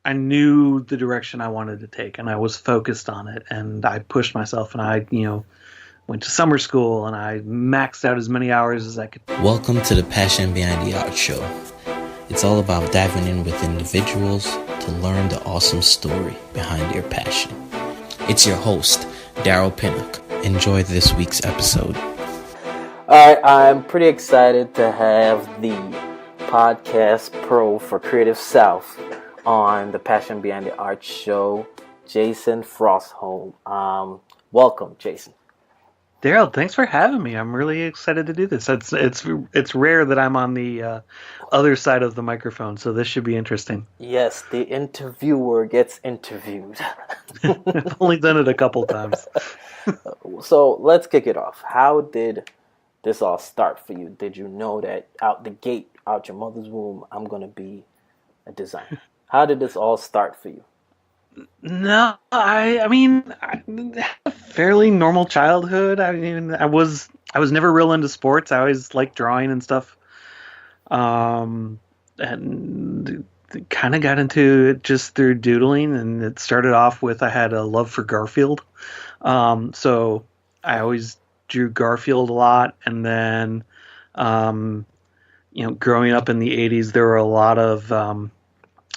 I knew the direction I wanted to take, and I was focused on it, and I pushed myself, and I went to summer school, and I maxed out as many hours as I could. Welcome to the Passion Behind the Art Show. It's all about diving in with individuals to learn the awesome story behind your passion. It's your host, Daryl Pinnock. Enjoy this week's episode. All right, I'm pretty excited to have the podcast pro for Creative South on the Passion Behind the Art Show, Jason Frostholm. Welcome, Jason. Daryl, thanks for having me. I'm really excited to do this. It's rare that I'm on the other side of the microphone, so this should be interesting. Yes, the interviewer gets interviewed. I've only done it a couple times. So let's kick it off. How did this all start for you? Did you know that out the gate, out your mother's womb, I'm going to be a designer? How did this all start for you? No, I mean, I had a fairly normal childhood. I mean, I was never real into sports. I always liked drawing and stuff. And kind of got into it just through doodling, and it started off with I had a love for Garfield. So I always drew Garfield a lot, and then growing up in the 80s, there were a lot of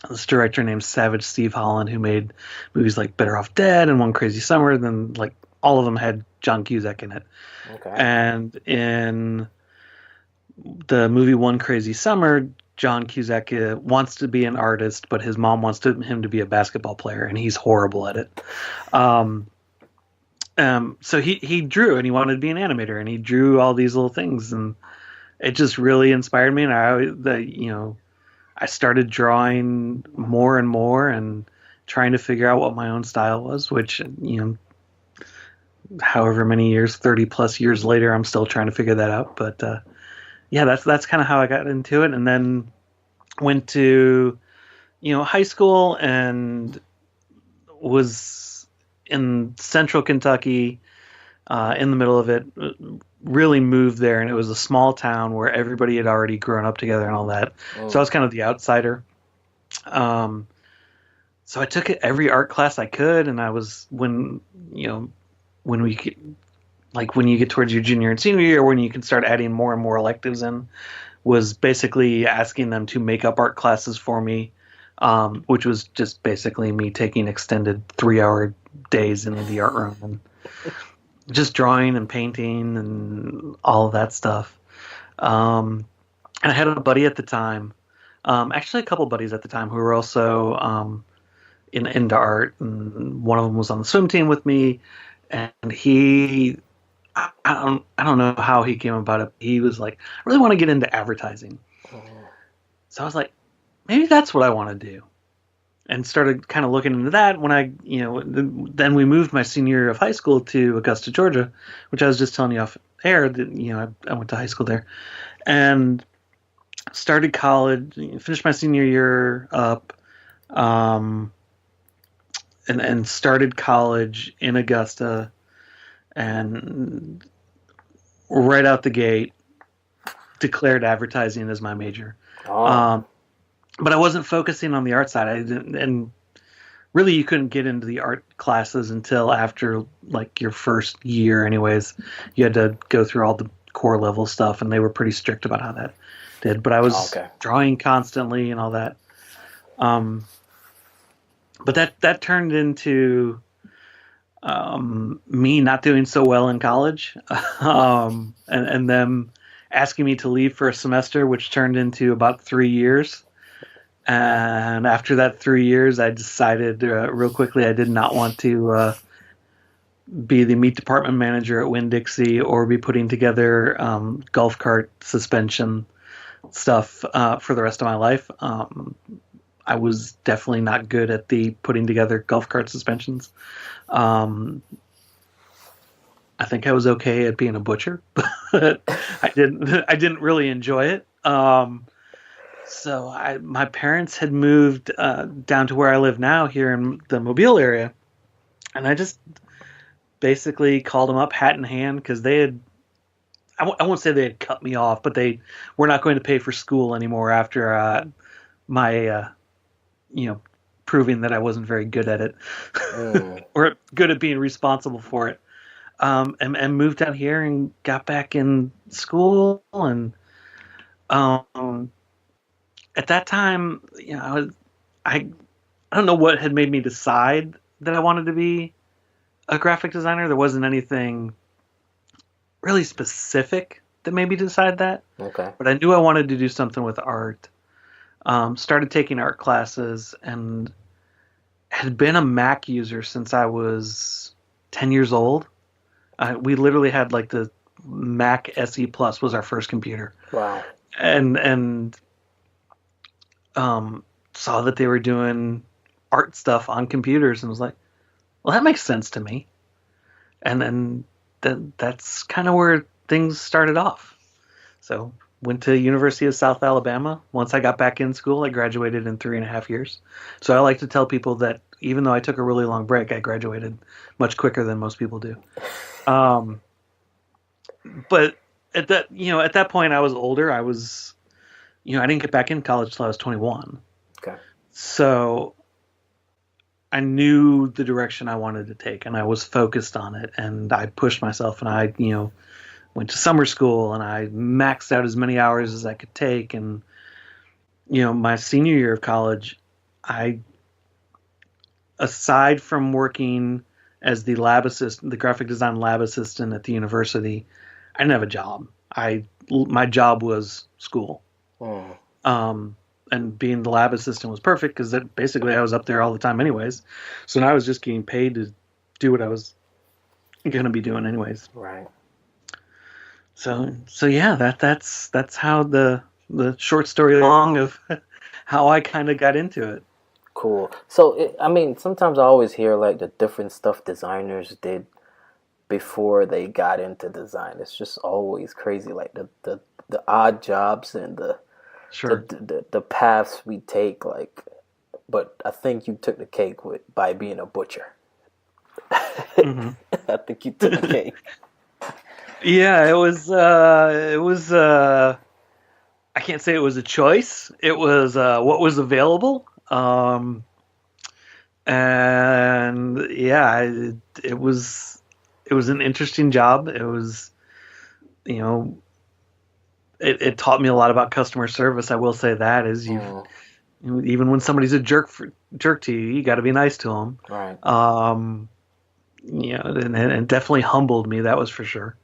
this director named Savage Steve Holland who made movies like Better Off Dead and One Crazy Summer. Then like all of them had John Cusack in it. Okay. And in the movie One Crazy Summer, John Cusack wants to be an artist, but his mom wants him to be a basketball player, and he's horrible at it. So he drew, and he wanted to be an animator, and he drew all these little things, and it just really inspired me. And I started drawing more and more and trying to figure out what my own style was, which, however many years, 30 plus years later, I'm still trying to figure that out. But, that's kind of how I got into it. And then went to, high school and was in central Kentucky, in the middle of it. Really moved there, and it was a small town where everybody had already grown up together and all that. Oh. So I was kind of the outsider. So I took every art class I could, and I was when you get towards your junior and senior year, when you can start adding more and more electives in, was basically asking them to make up art classes for me, which was just basically me taking extended 3-hour days in the art room and just drawing and painting and all of that stuff. And I had a buddy at the time, actually a couple buddies at the time who were also into art. And one of them was on the swim team with me. And I don't know how he came about it. He was like, I really want to get into advertising. Oh. So I was like, maybe that's what I want to do. And started kind of looking into that when then we moved my senior year of high school to Augusta, Georgia, which I was just telling you off air that, I went to high school there, and started college, finished my senior year up, and started college in Augusta, and right out the gate declared advertising as my major. Oh. But I wasn't focusing on the art side. And really you couldn't get into the art classes until after like your first year anyways. You had to go through all the core level stuff, and they were pretty strict about how that did. But I was drawing constantly and all that. But that turned into me not doing so well in college, and them asking me to leave for a semester, which turned into about 3 years. And after that 3 years, I decided real quickly I did not want to be the meat department manager at Winn-Dixie or be putting together golf cart suspension stuff for the rest of my life. I was definitely not good at the putting together golf cart suspensions. I think I was okay at being a butcher, but I didn't really enjoy it. So my parents had moved down to where I live now here in the Mobile area, and I just basically called them up hat in hand because they had, I won't say they had cut me off, but they were not going to pay for school anymore after my proving that I wasn't very good at it or good at being responsible for it. And moved out here and got back in school. And at that time, I don't know what had made me decide that I wanted to be a graphic designer. There wasn't anything really specific that made me decide that. Okay. But I knew I wanted to do something with art. Started taking art classes and had been a Mac user since I was 10 years old. We literally had like the Mac SE Plus was our first computer. Wow. And saw that they were doing art stuff on computers and was like, well, that makes sense to me. And then that's kind of where things started off. So went to University of South Alabama. Once I got back in school, I graduated in 3.5 years. So I like to tell people that even though I took a really long break, I graduated much quicker than most people do. But at that point I was older. I was, I didn't get back in college till I was 21. Okay. So I knew the direction I wanted to take and I was focused on it, and I pushed myself, and I, went to summer school and I maxed out as many hours as I could take. And, my senior year of college, aside from working as the lab assistant, the graphic design lab assistant at the university, I didn't have a job. My job was school. And being the lab assistant was perfect because basically I was up there all the time anyways. So now I was just getting paid to do what I was going to be doing anyways. Right. So yeah, that's how the short story long of how I kind of got into it. Cool. So, sometimes I always hear like the different stuff designers did before they got into design. It's just always crazy, like the odd jobs and the paths we take. Like, but I think you took the cake by being a butcher. Mm-hmm. I think you took the cake. Yeah, it was. I can't say it was a choice. It was what was available. And yeah, it was an interesting job. It was, it taught me a lot about customer service. I will say that is even when somebody's a jerk to you, you got to be nice to them. Right. And definitely humbled me. That was for sure.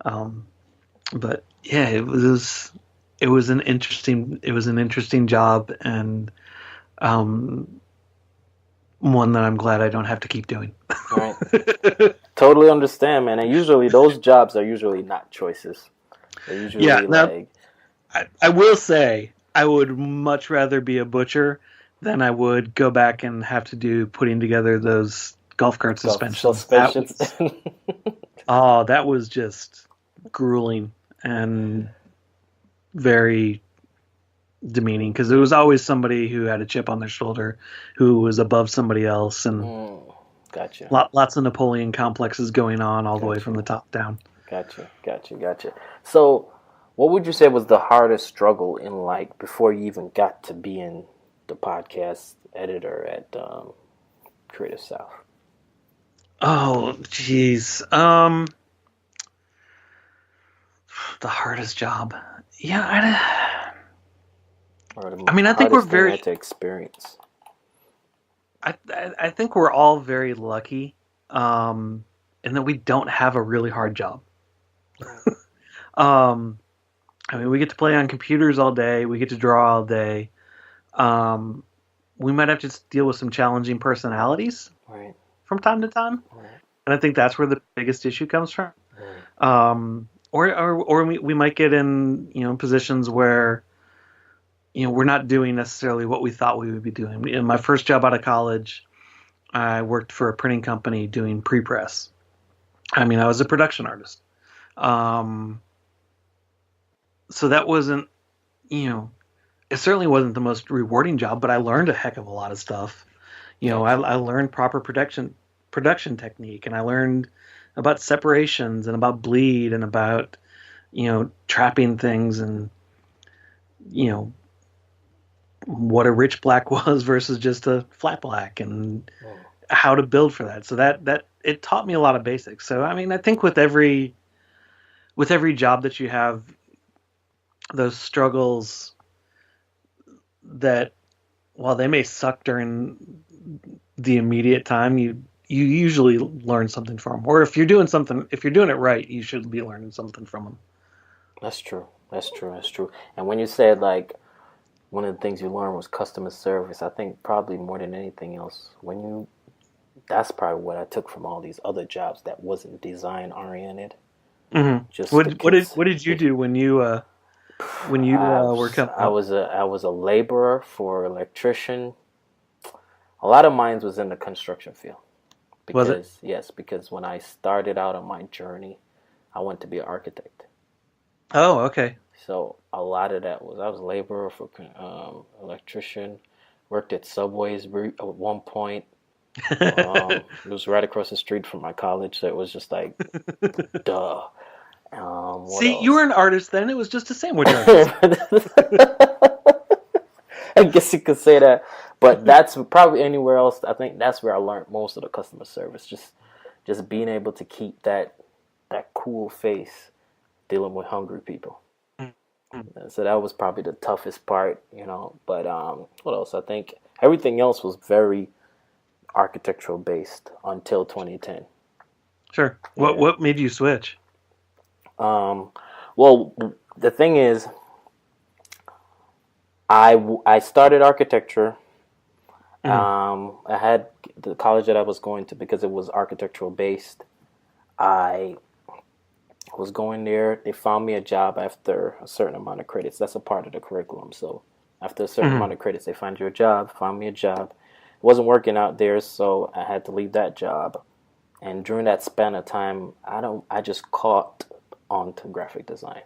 But yeah, it was an interesting job, and one that I'm glad I don't have to keep doing. Right. Totally understand, man. And usually those jobs are usually not choices. They're usually I will say I would much rather be a butcher than I would go back and have to do putting together those golf cart suspensions. That was just grueling and very demeaning because there was always somebody who had a chip on their shoulder who was above somebody else, and gotcha. Lots of Napoleon complexes going on all the way from the top down. Gotcha. So what would you say was the hardest struggle in before you even got to being the podcast editor at Creative South? Oh, geez. The hardest job. Yeah, I think we're very to experience. I think we're all very lucky, in that we don't have a really hard job. We get to play on computers all day. We get to draw all day. We might have to deal with some challenging personalities from time to time, and I think that's where the biggest issue comes from. Or we might get in positions where we're not doing necessarily what we thought we would be doing. In my first job out of college, I worked for a printing company doing pre-press. I was a production artist. So that wasn't, it certainly wasn't the most rewarding job, but I learned a heck of a lot of stuff. I learned proper production technique, and I learned about separations and about bleed and about, trapping things and, what a rich black was versus just a flat black, and how to build for that. So that it taught me a lot of basics. So I mean, I think with every job that you have, those struggles that, while they may suck during the immediate time, you usually learn something from them. Or if you're doing it right, you should be learning something from them. That's true. And when you said like one of the things you learned was customer service, I think probably more than anything else, that's probably what I took from all these other jobs that wasn't design oriented. Mm-hmm. Just what did you do when you were coming? I was a laborer for electrician. A lot of mine was in the construction field. Was it? Yes, because when I started out on my journey, I wanted to be an architect. Oh, okay. So a lot of that was I was a laborer for electrician, worked at Subways at one point. It was right across the street from my college, so it was just like, duh. See, you were an artist then. It was just a sandwich artist. I guess you could say that, but that's probably anywhere else. I think that's where I learned most of the customer service. Just being able to keep that cool face dealing with hungry people. Mm-hmm. So that was probably the toughest part, you know. But what else? I think everything else was very architectural based until 2010. Sure. What made you switch? Well, the thing is, I started architecture. I had the college that I was going to, because it was architectural based. I was going there. They found me a job after a certain amount of credits. That's a part of the curriculum. So after a certain amount of credits, they find you a job. Found me a job. It wasn't working out there, so I had to leave that job. And during that span of time, I just caught on to graphic design.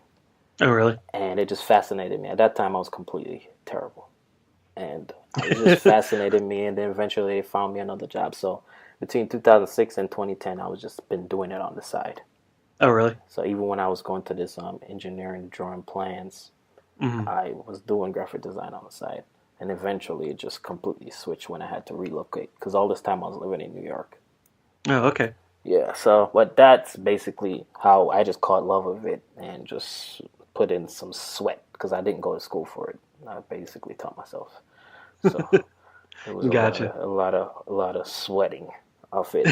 Oh, really? And it just fascinated me. At that time, I was completely terrible. And it just fascinated me. And then eventually they found me another job. So between 2006 and 2010, I was just been doing it on the side. Oh, really? So even when I was going to this engineering drawing plans, I was doing graphic design on the side. And eventually it just completely switched when I had to relocate. Because all this time I was living in New York. Oh, okay. Yeah, so, but that's basically how I just caught love of it and just put in some sweat, because I didn't go to school for it. I basically taught myself. So it was a lot of sweating of it.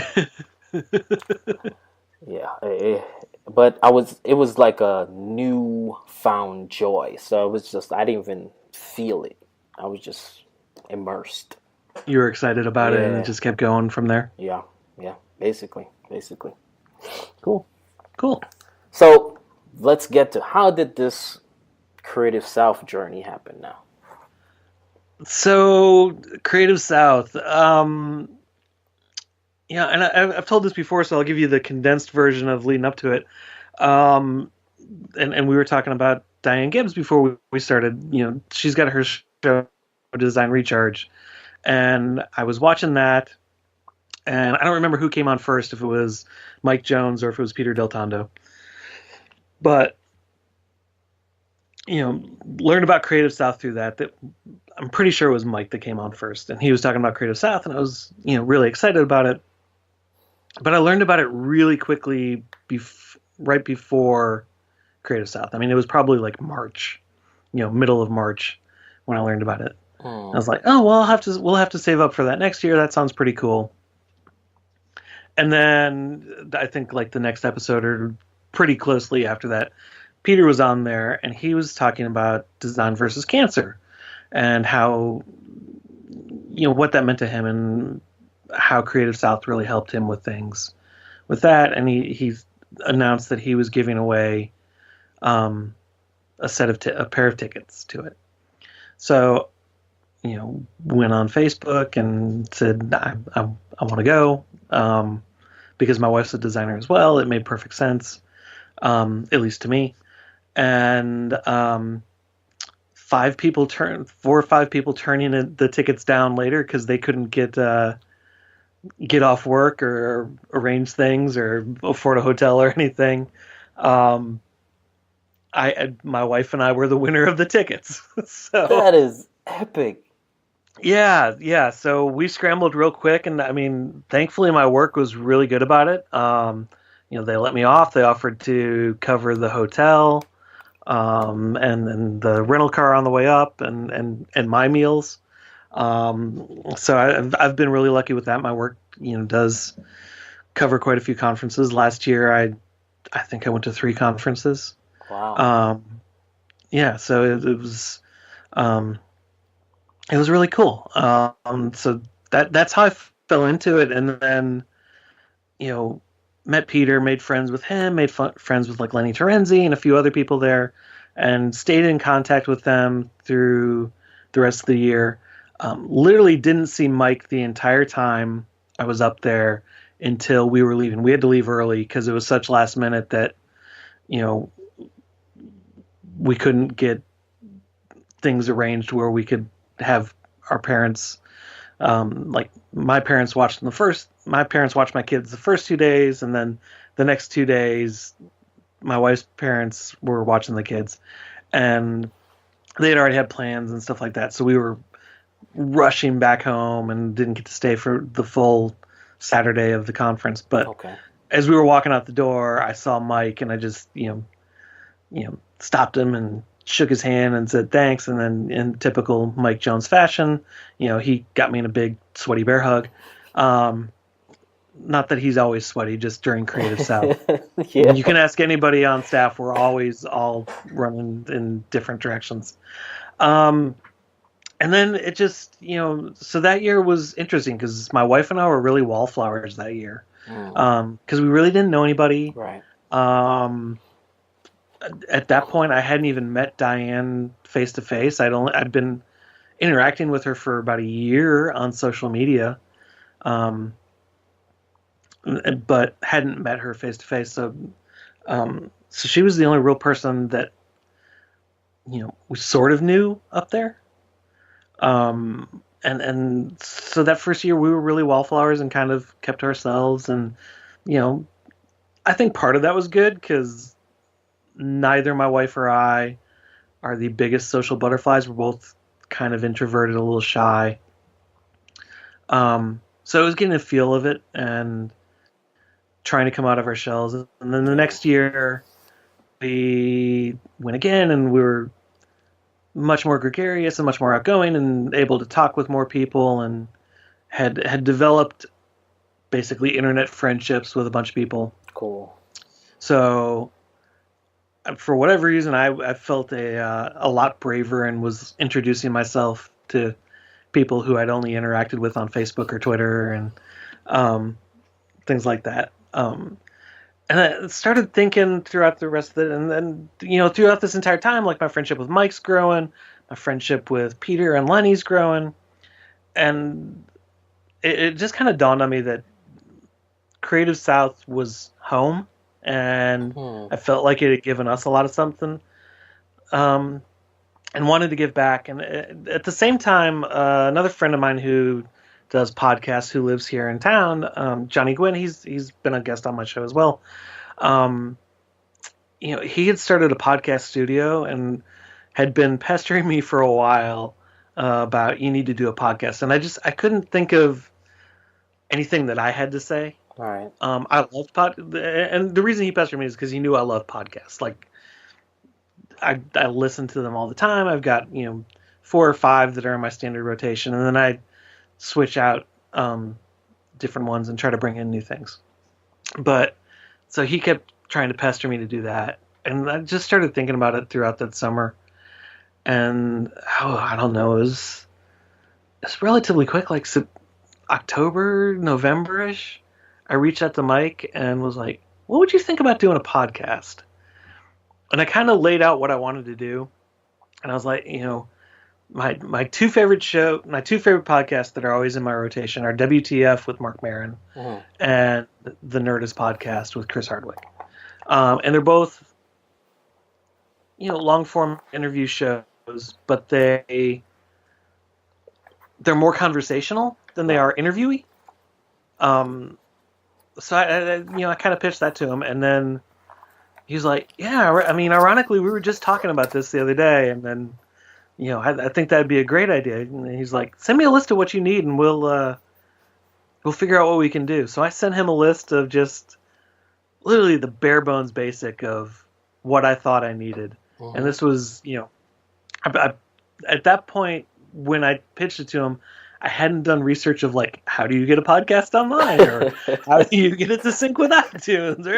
Yeah, but it was like a new found joy. So it was just, I didn't even feel it. I was just immersed. You were excited about it, and it just kept going from there. Yeah, basically. Cool. So let's get to, how did this Creative South journey happen now? So Creative South, and I've told this before, so I'll give you the condensed version of leading up to it. And we were talking about Diane Gibbs before we started. You know, she's got her show Design Recharge, and I was watching that. And I don't remember who came on first, if it was Mike Jones or if it was Peter Del Tondo. But, learned about Creative South through that I'm pretty sure it was Mike that came on first. And he was talking about Creative South, and I was, really excited about it. But I learned about it really quickly right before Creative South. I mean, it was probably like March, middle of March when I learned about it. I was like, oh, well, we'll have to save up for that next year. That sounds pretty cool. And then I think like the next episode or pretty closely after that, Peter was on there, and he was talking about design versus cancer and how, what that meant to him and how Creative South really helped him with things with that. And he announced that he was giving away a pair of tickets to it. So, went on Facebook and said, I want to go. Because my wife's a designer as well. It made perfect sense, at least to me. And 4 or 5 people turning the tickets down later because they couldn't get off work or arrange things or afford a hotel or anything. My wife and I were the winner of the tickets. So that is epic. Yeah. So we scrambled real quick, and I mean, thankfully, my work was really good about it. They let me off. They offered to cover the hotel, and then the rental car on the way up, and my meals. So I've been really lucky with that. My work, does cover quite a few conferences. Last year, I think I went to 3 conferences. Wow. Yeah, so it was really cool. So that's how I fell into it, and then met Peter, made friends with him, made friends with like Lenny Terenzi and a few other people there, and stayed in contact with them through the rest of the year. Literally didn't see Mike the entire time I was up there until we were leaving. We had to leave early because it was such last minute that we couldn't get things arranged where we could have our parents, like my parents watched my parents watched my kids the first 2 days, and then the next 2 days my wife's parents were watching the kids, and they had already had plans and stuff like that, so we were rushing back home and didn't get to stay for the full Saturday of the conference. But as we were walking out the door, I saw Mike, and I just stopped him and shook his hand and said thanks, and then in typical Mike Jones fashion, he got me in a big sweaty bear hug. Not that he's always sweaty, just during Creative South. Yeah. You can ask anybody on staff. We're always all running in different directions. And then it just, so that year was interesting because my wife and I were really wallflowers that year. Because we really didn't know anybody. Right. At that point, I hadn't even met Diane face to face. I'd been interacting with her for about a year on social media, but hadn't met her face to face. So she was the only real person that we sort of knew up there. And so that first year we were really wallflowers and kind of kept to ourselves. And I think part of that was good because neither my wife or I are the biggest social butterflies. We're both kind of introverted, a little shy. So it was getting a feel of it and trying to come out of our shells. And then the next year we went again, and we were much more gregarious and much more outgoing and able to talk with more people, and had developed basically internet friendships with a bunch of people. Cool. So for whatever reason, I felt a lot braver and was introducing myself to people who I'd only interacted with on Facebook or Twitter and things like that. And I started thinking throughout the rest of it, and then throughout this entire time, like my friendship with Mike's growing, my friendship with Peter and Lenny's growing, and it just kind of dawned on me that Creative South was home. And I felt like it had given us a lot of something, and wanted to give back. And at the same time, another friend of mine who does podcasts, who lives here in town, Johnny Gwynn, he's been a guest on my show as well. He had started a podcast studio and had been pestering me for a while about, you need to do a podcast. And I couldn't think of anything that I had to say. All right. I loved and the reason he pestered me is because he knew I love podcasts. Like, I listen to them all the time. I've got 4 or 5 that are in my standard rotation, and then I switch out different ones and try to bring in new things. But so he kept trying to pester me to do that, and I just started thinking about it throughout that summer. And I don't know, it's relatively quick, like October, November-ish. I reached out to Mike and was like, what would you think about doing a podcast? And I kind of laid out what I wanted to do. And I was like, my two favorite podcasts that are always in my rotation are WTF with Mark Maron and the Nerdist podcast with Chris Hardwick. And they're both, long form interview shows, but they're more conversational than they are interviewee. So I kind of pitched that to him, and then he was like, yeah, I mean, ironically, we were just talking about this the other day, and then I think that'd be a great idea. And he's like, send me a list of what you need, and we'll figure out what we can do. So I sent him a list of just literally the bare bones basic of what I thought I needed. And this was, at that point when I pitched it to him, I hadn't done research of like, how do you get a podcast online, or how do you get it to sync with iTunes, or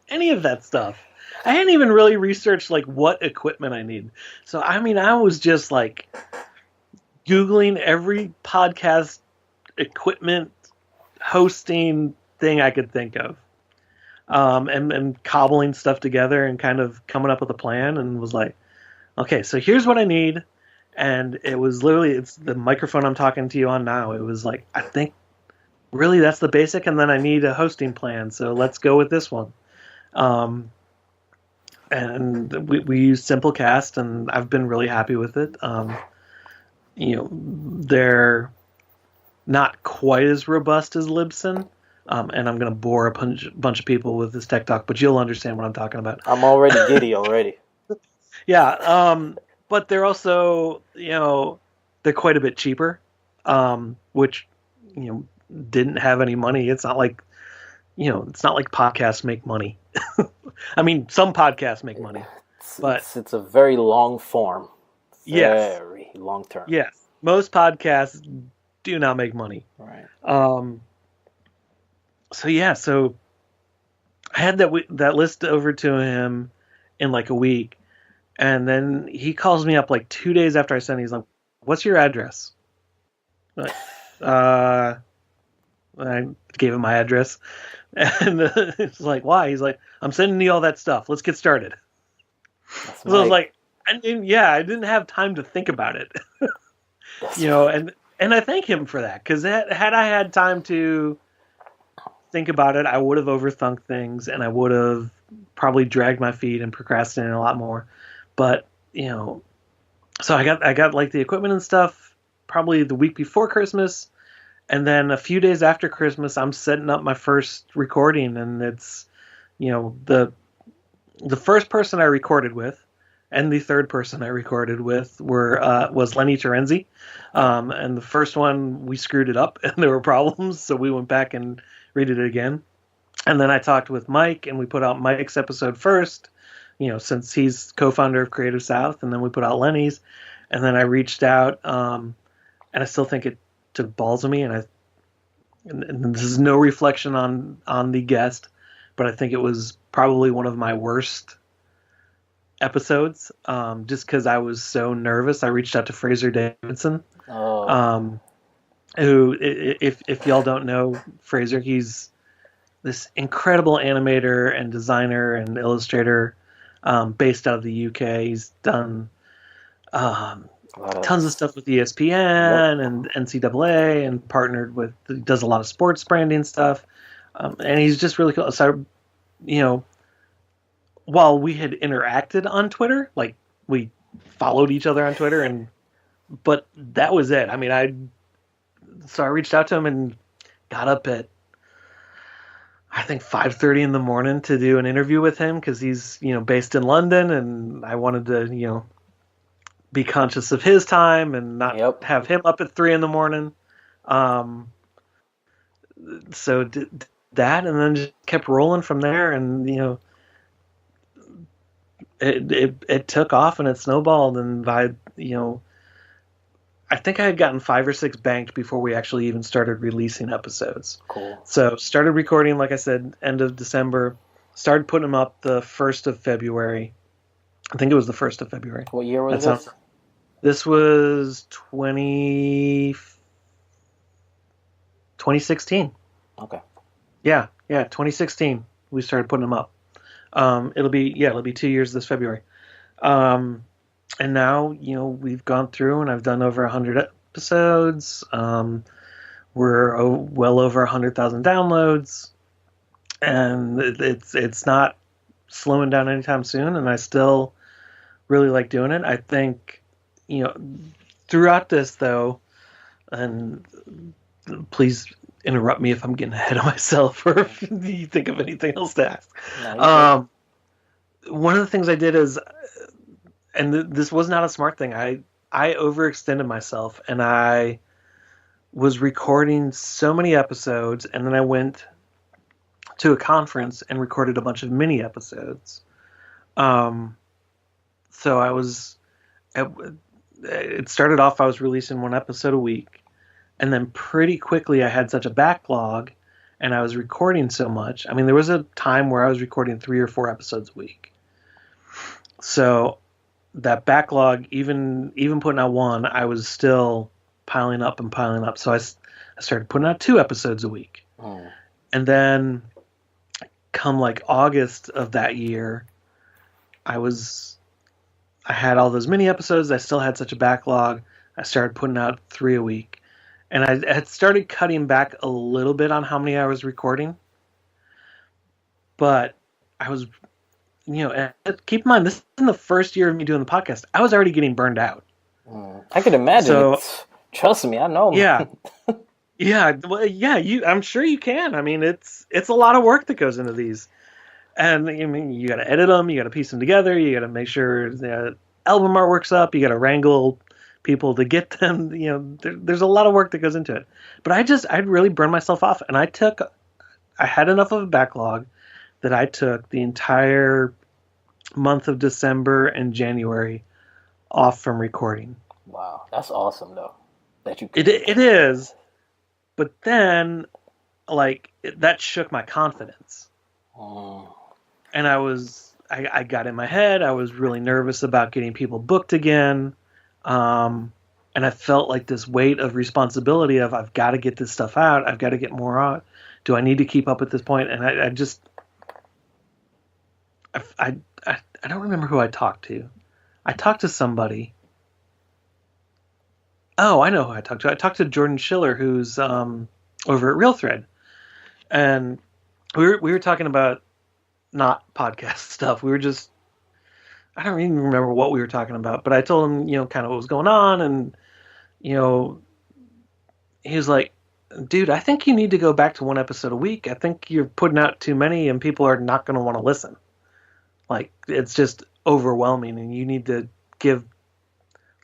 any of that stuff. I hadn't even really researched like what equipment I need. So I was just like Googling every podcast equipment hosting thing I could think of, and cobbling stuff together and kind of coming up with a plan, and was like, okay, so here's what I need. And it was literally, it's the microphone I'm talking to you on now. It was like, I think really that's the basic, and then I need a hosting plan, so let's go with this one. And we use Simplecast, and I've been really happy with it. They're not quite as robust as Libsyn, and I'm going to bore a bunch of people with this tech talk, but you'll understand what I'm talking about. I'm already giddy already. Yeah, but they're also, they're quite a bit cheaper, which, didn't have any money. It's not like, it's not like podcasts make money. I mean, some podcasts make money, but it's a very long form. Yes. Very long term. Yes. Most podcasts do not make money. Right. So I had that list over to him in like a week, and then he calls me up like 2 days after I sent it. He's like, "What's your address?" Like, I gave him my address, and it's like, "Why?" He's like, "I'm sending you all that stuff. Let's get started." So I was like, I didn't have time to think about it, and I thank him for that, because had I had time to think about it, I would have overthunk things, and I would have probably dragged my feet and procrastinated a lot more. But so I got like the equipment and stuff probably the week before Christmas, and then a few days after Christmas, I'm setting up my first recording, and it's the first person I recorded with and the third person I recorded with was Lenny Terenzi, and the first one we screwed it up and there were problems, so we went back and redid it again. And then I talked with Mike, and we put out Mike's episode first, since he's co-founder of Creative South, and then we put out Lenny's, and then I reached out, and I still think it took balls of me, and this is no reflection on the guest, but I think it was probably one of my worst episodes, just because I was so nervous. I reached out to Fraser Davidson, who, if y'all don't know Fraser, he's this incredible animator and designer and illustrator, based out of the UK. He's done tons of stuff with ESPN and NCAA, and partnered with, he does a lot of sports branding stuff, and he's just really cool. So, while we had interacted on Twitter, like we followed each other on Twitter, but that was it. I mean, so I reached out to him and got up at, I think, 5:30 in the morning to do an interview with him, because he's, based in London, and I wanted to, be conscious of his time and not have him up at 3 in the morning. So did that, and then just kept rolling from there, and it took off and it snowballed, and I think I had gotten 5 or 6 banked before we actually even started releasing episodes. Cool. So started recording, like I said, end of December. Started putting them up the 1st of February. I think it was the 1st of February. What year was this? This was 2016. Okay. Yeah, 2016. We started putting them up. It'll be 2 years this February. And now, we've gone through, and I've done over 100 episodes. We're well over 100,000 downloads, and it's not slowing down anytime soon. And I still really like doing it. I think, throughout this though, and please interrupt me if I'm getting ahead of myself, or if you think of anything else to ask. One of the things I did is, and this was not a smart thing, I I overextended myself, and I was recording so many episodes, and then I went to a conference and recorded a bunch of mini episodes. So I was, it started off, I was releasing one episode a week, and then pretty quickly I had such a backlog, and I was recording so much. I mean, there was a time where I was recording 3 or 4 episodes a week. So that backlog, even putting out one, I was still piling up and piling up. So I started putting out 2 episodes a week. And then come like August of that year, I had all those mini episodes. I still had such a backlog. I started putting out 3 a week. And I had started cutting back a little bit on how many I was recording. But I was, keep in mind, this is the first year of me doing the podcast. I was already getting burned out. I can imagine. So, trust me, I know. Yeah. I'm sure you can. I mean, it's a lot of work that goes into these. And I mean, you got to edit them, you got to piece them together, you got to make sure the album artwork's up, you got to wrangle people to get them. There's a lot of work that goes into it. But I'd really burned myself off, and I had enough of a backlog that I took the entire month of December and January off from recording. Wow, that's awesome though. That you it is, but then that shook my confidence. And I got in my head. I was really nervous about getting people booked again. And I felt like this weight of responsibility of, I've got to get this stuff out. I've got to get more out. Do I need to keep up at this point? And I don't remember who I talked to. I talked to somebody. Oh, I know who I talked to. I talked to Jordan Schiller, who's over at Real Thread. And we were talking about not podcast stuff. We were just, I don't even remember what we were talking about, but I told him, kind of what was going on. And, he was like, dude, I think you need to go back to 1 episode a week. I think you're putting out too many and people are not going to want to listen. Like, it's just overwhelming, and you need to give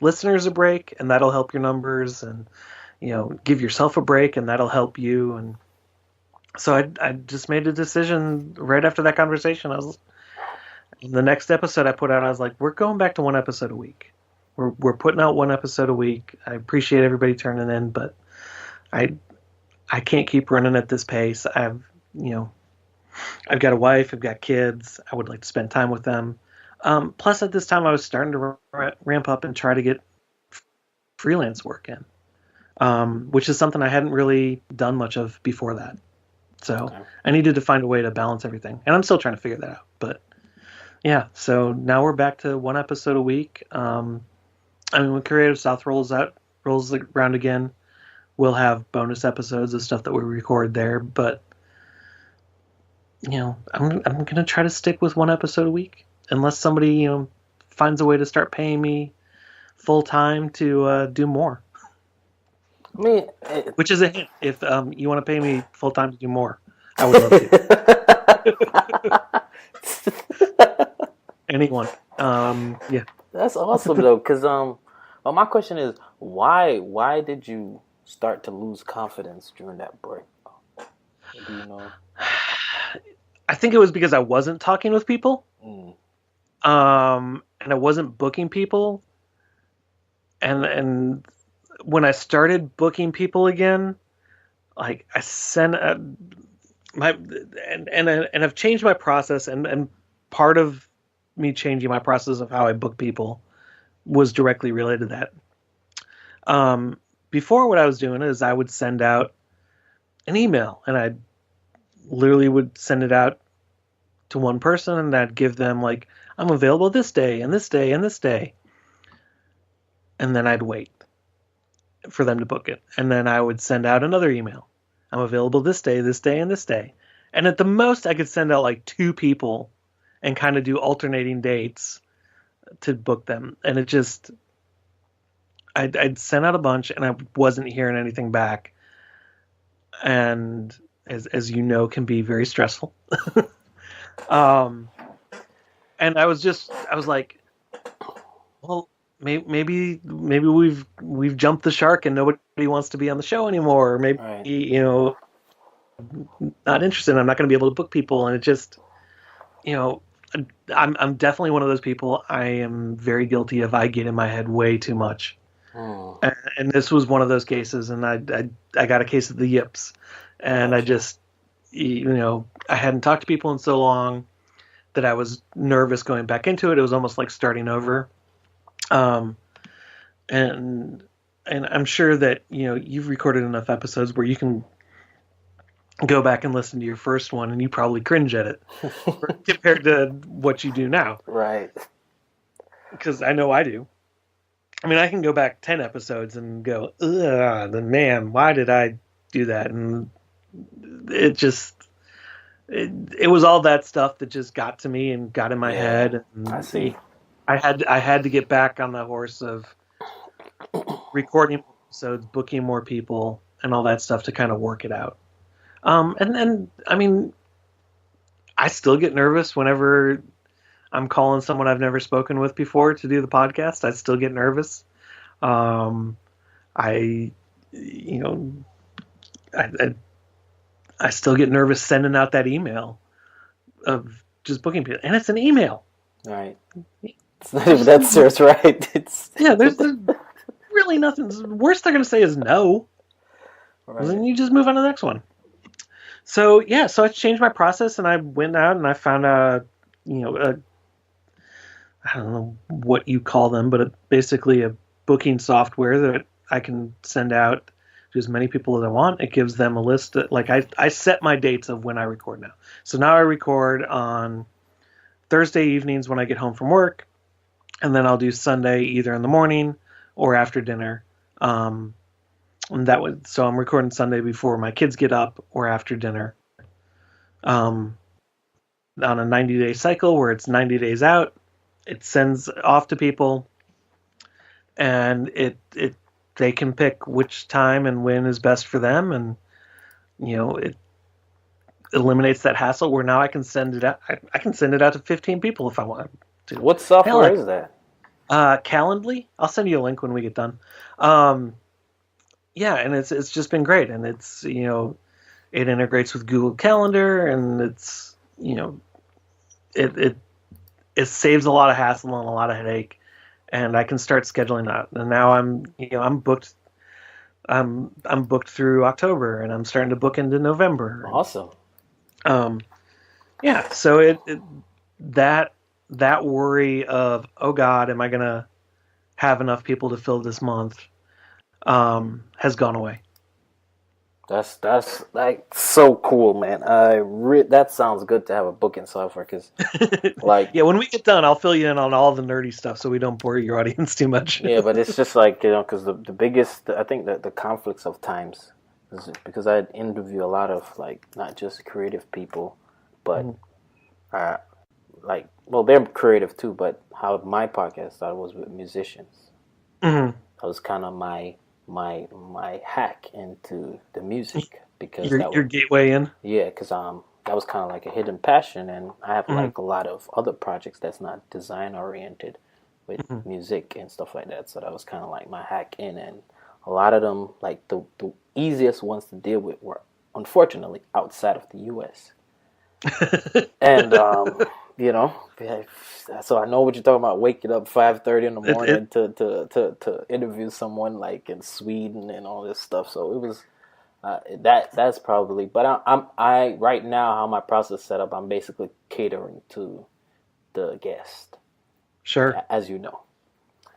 listeners a break, and that'll help your numbers, and, give yourself a break, and that'll help you. And so I just made a decision right after that conversation. The next episode I put out, I was like, we're going back to 1 episode a week. We're putting out 1 episode a week. I appreciate everybody turning in, but I can't keep running at this pace. I've got a wife, I've got kids. I would like to spend time with them. Plus, at this time, I was starting to ramp up and try to get freelance work in, which is something I hadn't really done much of before that. So okay. I needed to find a way to balance everything, and I'm still trying to figure that out. But yeah, so now we're back to 1 episode a week. When Creative South rolls around again, we'll have bonus episodes of stuff that we record there. But I'm gonna try to stick with 1 episode a week, unless somebody finds a way to start paying me full time to do more. I mean, which is a hint. If you want to pay me full time to do more, I would love to. Anyone. Yeah. That's awesome though, because my question is, why did you start to lose confidence during that break? Do you know? I think it was because I wasn't talking with people, and I wasn't booking people, and when I started booking people again, like I sent and I've changed my process, and part of me changing my process of how I book people was directly related to that. Before, what I was doing is I would send out an email, and I literally would send it out to one person, and I'd give them like, I'm available this day and this day and this day, and then I'd wait for them to book it. And then I would send out another email. I'm available this day, and this day. And at the most, I could send out like 2 people and kind of do alternating dates to book them. And it just, I'd sent out a bunch, and I wasn't hearing anything back. And as you know, can be very stressful. And I was like, well, maybe we've jumped the shark and nobody wants to be on the show anymore. Or maybe Right. Not interested. I'm not going to be able to book people, and it just I'm definitely one of those people. I am very guilty of I get in my head way too much. And this was one of those cases, and I got a case of the yips, and Gotcha. I just I hadn't talked to people in so long that I was nervous going back into it. It was almost like starting over. And I'm sure that you've recorded enough episodes where you can go back and listen to your first one, and you probably cringe at it compared to what you do now. Right. Because I know I do. I mean, I can go back 10 episodes and go, ugh, then man, why did I do that? And it just, it was all that stuff that just got to me and got in my head. And I see. I had to get back on the horse of recording episodes, booking more people, and all that stuff to kind of work it out. And then, I mean, I still get nervous whenever I'm calling someone I've never spoken with before to do the podcast. I still get nervous. I still get nervous sending out that email of just booking people, and it's an email. Right. It's not even that serious, right? There's really nothing. The worst they're going to say is no. Right. Then you just move on to the next one. So I changed my process, and I went out and I found I don't know what you call them, but basically a booking software that I can send out to as many people as I want. It gives them a list. I set my dates of when I record now. So now I record on Thursday evenings when I get home from work, and then I'll do Sunday either in the morning or after dinner. So I'm recording Sunday before my kids get up or after dinner. On a 90-day cycle where it's 90 days out. It sends off to people, and they can pick which time and when is best for them, and it eliminates that hassle where now I can send it out. I can send it out to 15 people if I want to. What software is that? Calendly. I'll send you a link when we get done. And it's just been great, and it's it integrates with Google Calendar, and it's it saves a lot of hassle and a lot of headache, and I can start scheduling that. And now I'm booked. I'm booked through October, and I'm starting to book into November. Awesome. So that worry of, oh God, am I gonna have enough people to fill this month, has gone away. That's like so cool, man. That sounds good to have a booking software, because when we get done, I'll fill you in on all the nerdy stuff so we don't bore your audience too much. Yeah, but it's just like, because the biggest, I think that the conflicts of times is because I interview a lot of not just creative people, but they're creative too, but how my podcast started was with musicians. That was kind of my hack into the music, because your gateway in. Yeah, because that was kind of like a hidden passion, and I have a lot of other projects that's not design oriented with music and stuff like that. So that was kind of like my hack in, and a lot of them, like the easiest ones to deal with, were unfortunately outside of the U.S. And so I know what you're talking about. Waking up 5:30 in the morning to interview someone like in Sweden and all this stuff. So it was that's probably. But I right now, how my process set up, I'm basically catering to the guest. Sure. As you know.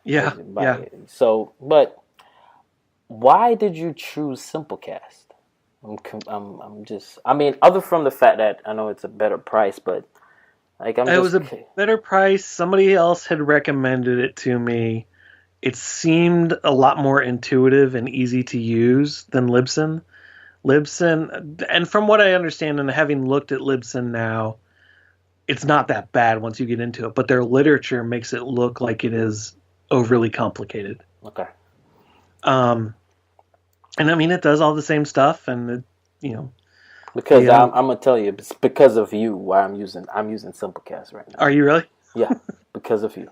Yeah. So, but why did you choose Simplecast? Other from the fact that I know it's a better price, but it was a better price. Somebody else had recommended it to me. It seemed a lot more intuitive and easy to use than Libsyn. And from what I understand, and having looked at Libsyn now, it's not that bad once you get into it. But their literature makes it look like it is overly complicated. Okay. And I mean, it does all the same stuff, and Because I'm gonna tell you, it's because of you why I'm using Simplecast right now. Are you really? Yeah, because of you.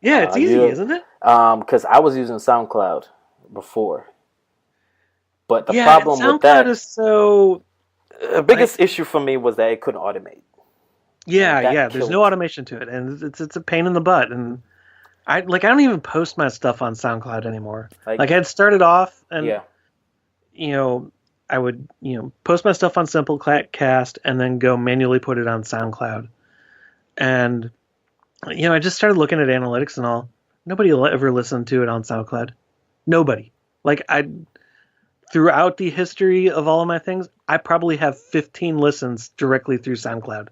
Yeah, it's easy, isn't it? Because I was using SoundCloud before, but the Yeah, and problem with SoundCloud that, is so the biggest issue for me was that it couldn't automate, and yeah. that There's no killed. automation to it, and it's a pain in the butt. And I don't even post my stuff on SoundCloud anymore. Like, Like I had started off, and yeah, you know, I would post my stuff on Simplecast, and then go manually put it on SoundCloud. And I just started looking at analytics and all. Nobody will ever listen to it on SoundCloud. Nobody. Like I throughout the history of all of my things, I probably have 15 listens directly through SoundCloud.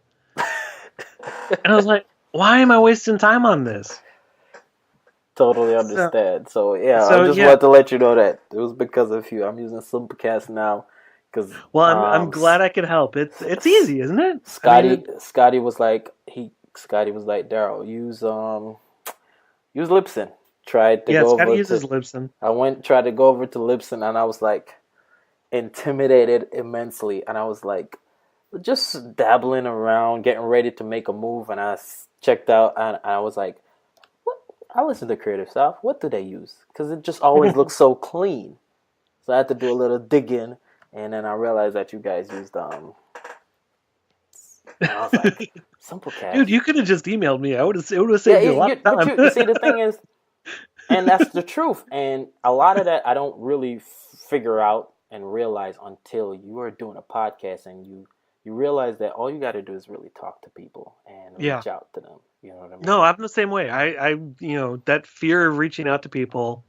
And I was like, why am I wasting time on this? totally So, understand. So yeah, I so just yeah. wanted to let you know that it was because of you. I'm using Simplecast now because Well, I'm glad I could help. It's easy, isn't it? I mean, Scotty was like Scotty was like, Daryl, use Libsyn. Tried to yeah, go Scotty over uses to Libsyn. tried to go over to Libsyn, and I was like intimidated immensely, and I was like just dabbling around, getting ready to make a move, and I checked out, and I was like, what? I listen to Creative South. What do they use? Because it just always looks so clean. So I had to do a little digging, and then I realized that you guys used and I was like, Simplecast. Dude, you could have just emailed me. It would have Yeah, saved you a lot of but time. you see, the thing is, and that's the truth. And a lot of that I don't really figure out and realize until you are doing a podcast and you realize that all you got to do is really talk to people and Yeah. reach out to them. You know what I mean? No, I'm the same way. That fear of reaching out to people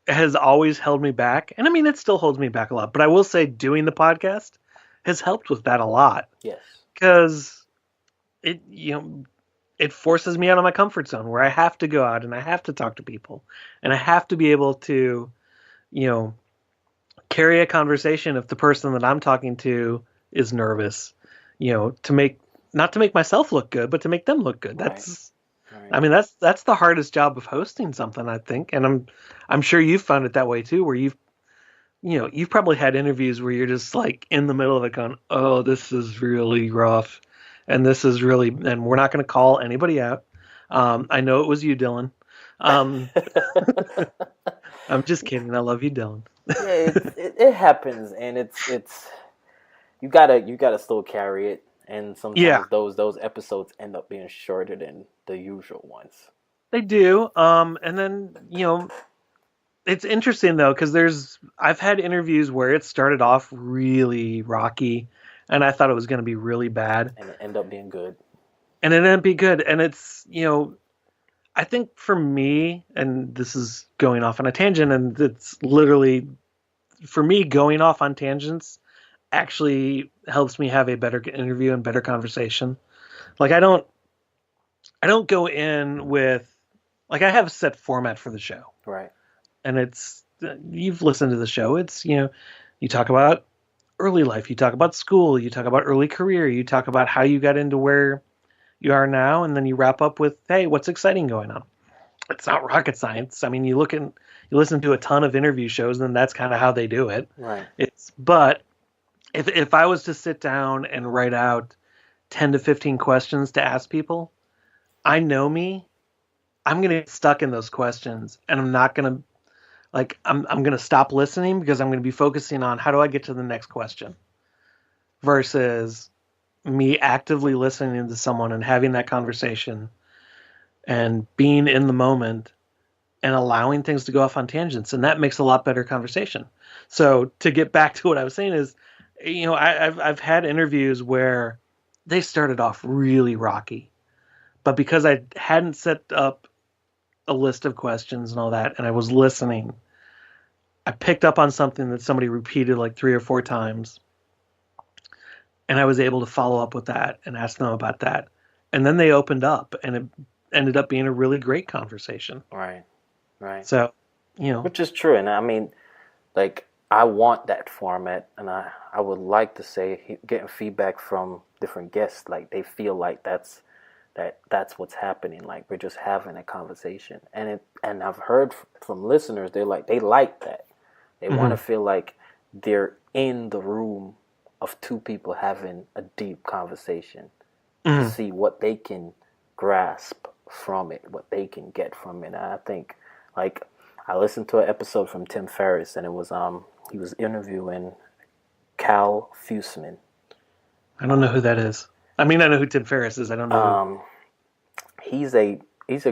has always held me back. And I mean, it still holds me back a lot. But I will say doing the podcast has helped with that a lot. Yes. Because it, it forces me out of my comfort zone where I have to go out and I have to talk to people and I have to be able to, you know, carry a conversation if the person that I'm talking to is nervous, not to make myself look good, but to make them look good. Right. I mean, that's the hardest job of hosting something, I think. And I'm sure you've found it that way too, where you've probably had interviews where you're just like in the middle of it going, oh, this is really rough. And we're not going to call anybody out. I know it was you, Dylan. I'm just kidding. I love you, Dylan. Yeah, it happens, and it's you gotta still carry it, and sometimes those episodes end up being shorter than the usual ones. They do. And then it's interesting though because I've had interviews where it started off really rocky, and I thought it was going to be really bad, and it ended up being good. And it ended up being good, and it's I think for me, and this is going off on a tangent, and it's literally for me going off on tangents actually helps me have a better interview and better conversation. Like I don't go in with like I have a set format for the show. Right. And it's you've listened to the show. It's you talk about early life, you talk about school, you talk about early career, you talk about how you got into where you are now, and then you wrap up with, hey, what's exciting going on? It's not rocket science. I mean, you listen to a ton of interview shows, and that's kind of how they do it. Right. But if I was to sit down and write out 10 to 15 questions to ask people, I know me, I'm going to get stuck in those questions, and I'm not going to I'm going to stop listening because I'm going to be focusing on how do I get to the next question versus me actively listening to someone and having that conversation and being in the moment and allowing things to go off on tangents. And that makes a lot better conversation. So to get back to what I was saying is, I've had interviews where they started off really rocky, but because I hadn't set up a list of questions and all that, and I was listening, I picked up on something that somebody repeated like 3 or 4 times. And I was able to follow up with that and ask them about that. And then they opened up, and it ended up being a really great conversation. Right. So, which is true. And I mean, like, I want that format, and I would like to say getting feedback from different guests, like they feel like that's what's happening. Like we're just having a conversation, and I've heard from listeners they like that. They want to feel like they're in the room of 2 people having a deep conversation to see what they can grasp from it, what they can get from it. And I think, like, I listened to an episode from Tim Ferriss, and it was he was interviewing Cal Fuseman. I don't know who that is. I mean, I know who Tim Ferriss is. I don't know. He's a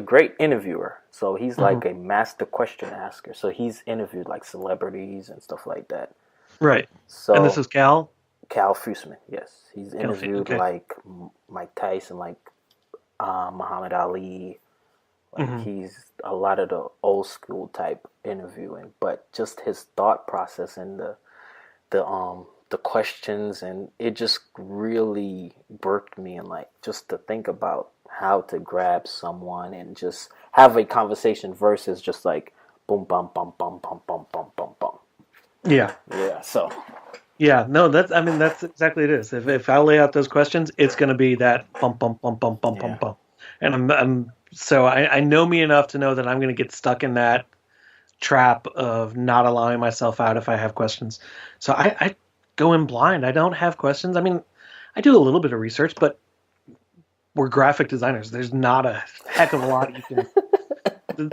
great interviewer. So he's like a master question asker. So he's interviewed like celebrities and stuff like that. Right. So and this is Cal Fuseman. Yes, he's interviewed like Mike Tyson, like Muhammad Ali. Like he's a lot of the old school type interviewing, but just his thought process and the questions, and it just really burked me, and like just to think about how to grab someone and just have a conversation versus just like boom bum bum bum bum bum bum bum bum. Yeah. So yeah, no, that's exactly it is. If I lay out those questions, it's going to be that bump bump bump bump bump bump bump. And I know me enough to know that I'm going to get stuck in that trap of not allowing myself out if I have questions. So I go in blind. I don't have questions. I mean, I do a little bit of research, but we're graphic designers. There's not a heck of a lot you can.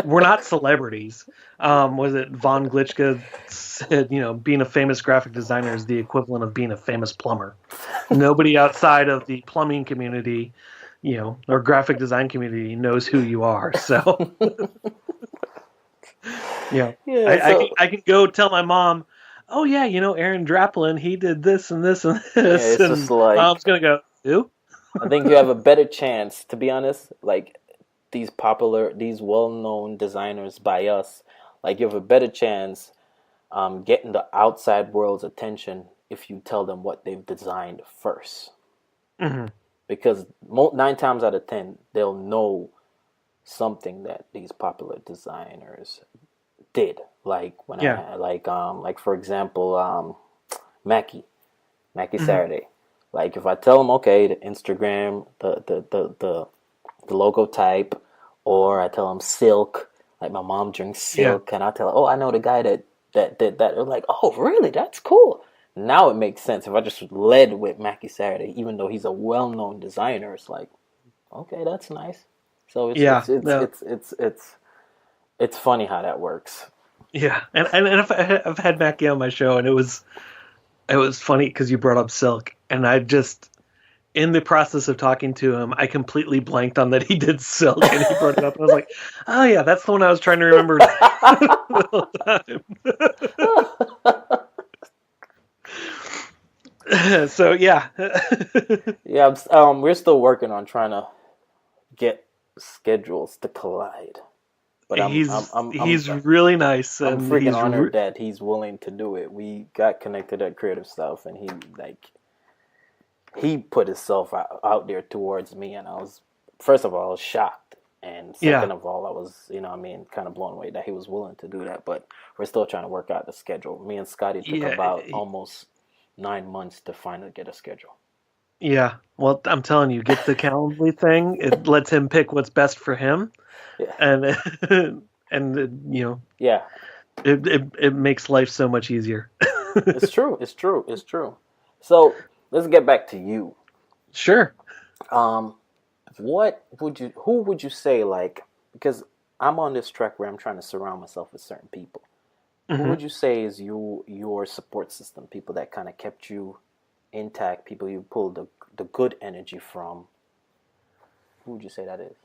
We're not celebrities. Was it Von Glitchka said, being a famous graphic designer is the equivalent of being a famous plumber. Nobody outside of the plumbing community, or graphic design community knows who you are. So, I can go tell my mom, oh yeah, Aaron Draplin, he did this and this and this. It's and just like, mom's gonna go, who? I think you have a better chance, to be honest, like these well-known designers by us, like you have a better chance getting the outside world's attention if you tell them what they've designed first. Mm-hmm. Because 9 times out of 10, they'll know something that these popular designers did. Like like for example, Mackie Saturday. Like if I tell them, okay, the Instagram, the logo type, or I tell them Silk, like my mom drinks Silk, and I tell her, oh, I know the guy that did that. They're like, oh, really? That's cool. Now it makes sense. If I just led with Mackie Saturday, even though he's a well-known designer, it's like, okay, that's nice. So it's funny how that works. Yeah, and I've had Mackie on my show, and it was funny because you brought up Silk, and I just, in the process of talking to him, I completely blanked on that he did Silk, and he brought it up, and I was like, oh yeah, that's the one I was trying to remember the whole time. So yeah. We're still working on trying to get schedules to collide. But he's really nice. I'm freaking honored that he's willing to do it. We got connected at Creative South, and he put himself out there towards me, and I was, first of all, I was shocked, and second of all, I was, kind of blown away that he was willing to do that. But we're still trying to work out the schedule. Me and Scotty took about almost 9 months to finally get a schedule. Yeah, well, I'm telling you, get the Calendly thing. It lets him pick what's best for him. Yeah. It makes life so much easier. It's true. So let's get back to you. Sure. Who would you say, like, because I'm on this track where I'm trying to surround myself with certain people. Mm-hmm. Who would you say is your support system? People that kind of kept you intact, people you pulled the good energy from. Who would you say that is?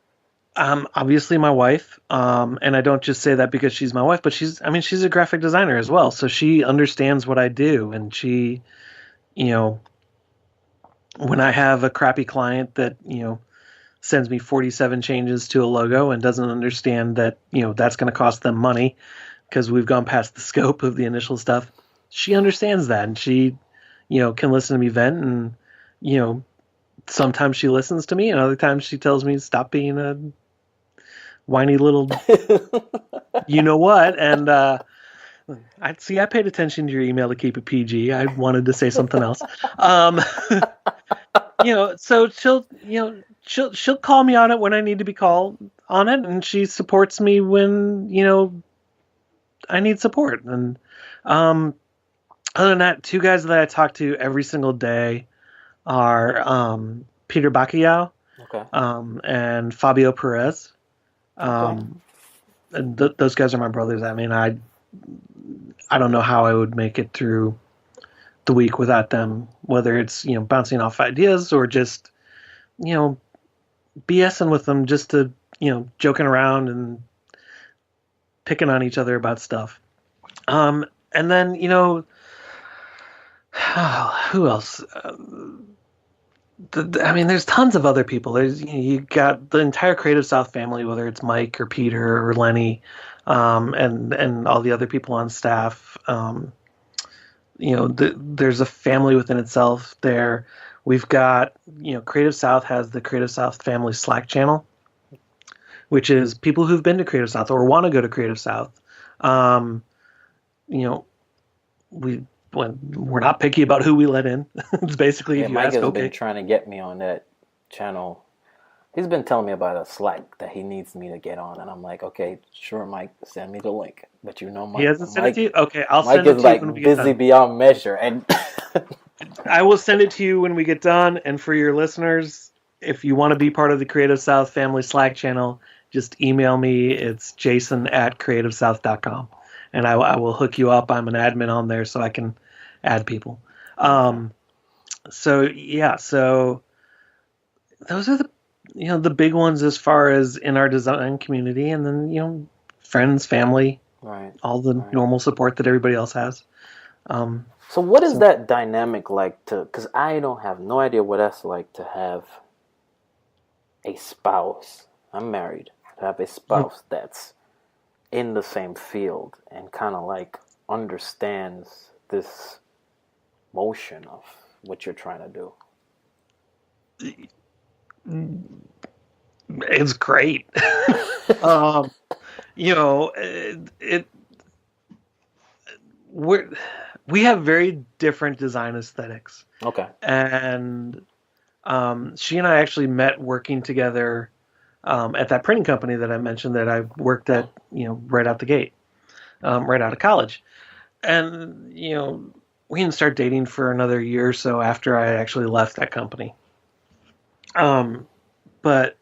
Obviously my wife, and I don't just say that because she's my wife, but she's a graphic designer as well, so she understands what I do, and she, when I have a crappy client that, sends me 47 changes to a logo and doesn't understand that, that's going to cost them money because we've gone past the scope of the initial stuff, she understands that, and she, can listen to me vent, and, sometimes she listens to me, and other times she tells me to stop being a whiny little you know what, and I paid attention to your email to keep it PG. I wanted to say something else. So she'll call me on it when I need to be called on it, and she supports me when I need support. And other than that, 2 guys that I talk to every single day are Peter Bacchiao Okay. And Fabio Perez. Okay. And those guys are my brothers. I mean, I don't know how I would make it through the week without them, whether it's, bouncing off ideas or just, you know, BSing with them, just to, joking around and picking on each other about stuff. And then, who else? I mean, there's tons of other people. There's, you got the entire Creative South family, whether it's Mike or Peter or Lenny, and all the other people on staff. There's a family within itself there. We've got, Creative South has the Creative South Family Slack channel, which is people who've been to Creative South or want to go to Creative South. Um, you know, we're not picky about who we let in. It's basically, if you Mike ask, has okay. been trying to get me on that channel. He's been telling me about a Slack that he needs me to get on, and I'm like, okay, sure, Mike, send me the link. But Mike, He hasn't sent it to you? Okay, I'll Mike send it is to you when we get busy done. beyond measure, and I will send it to you when we get done. And for your listeners, if you want to be part of the Creative South Family Slack channel, just email me. It's jason@creativesouth.com. And I will hook you up. I'm an admin on there, so I can add people. So those are the big ones as far as in our design community, and then friends, family, right, all the normal support that everybody else has. So what is that dynamic like because I don't have no idea what that's like to have a spouse. I'm married. To have a spouse that's in the same field and kind of like understands this motion of what you're trying to do. It's great. We have very different design aesthetics. Okay. And she and I actually met working together at that printing company that I mentioned that I worked at, right out the gate, right out of college. And, we didn't start dating for another year or so after I actually left that company. But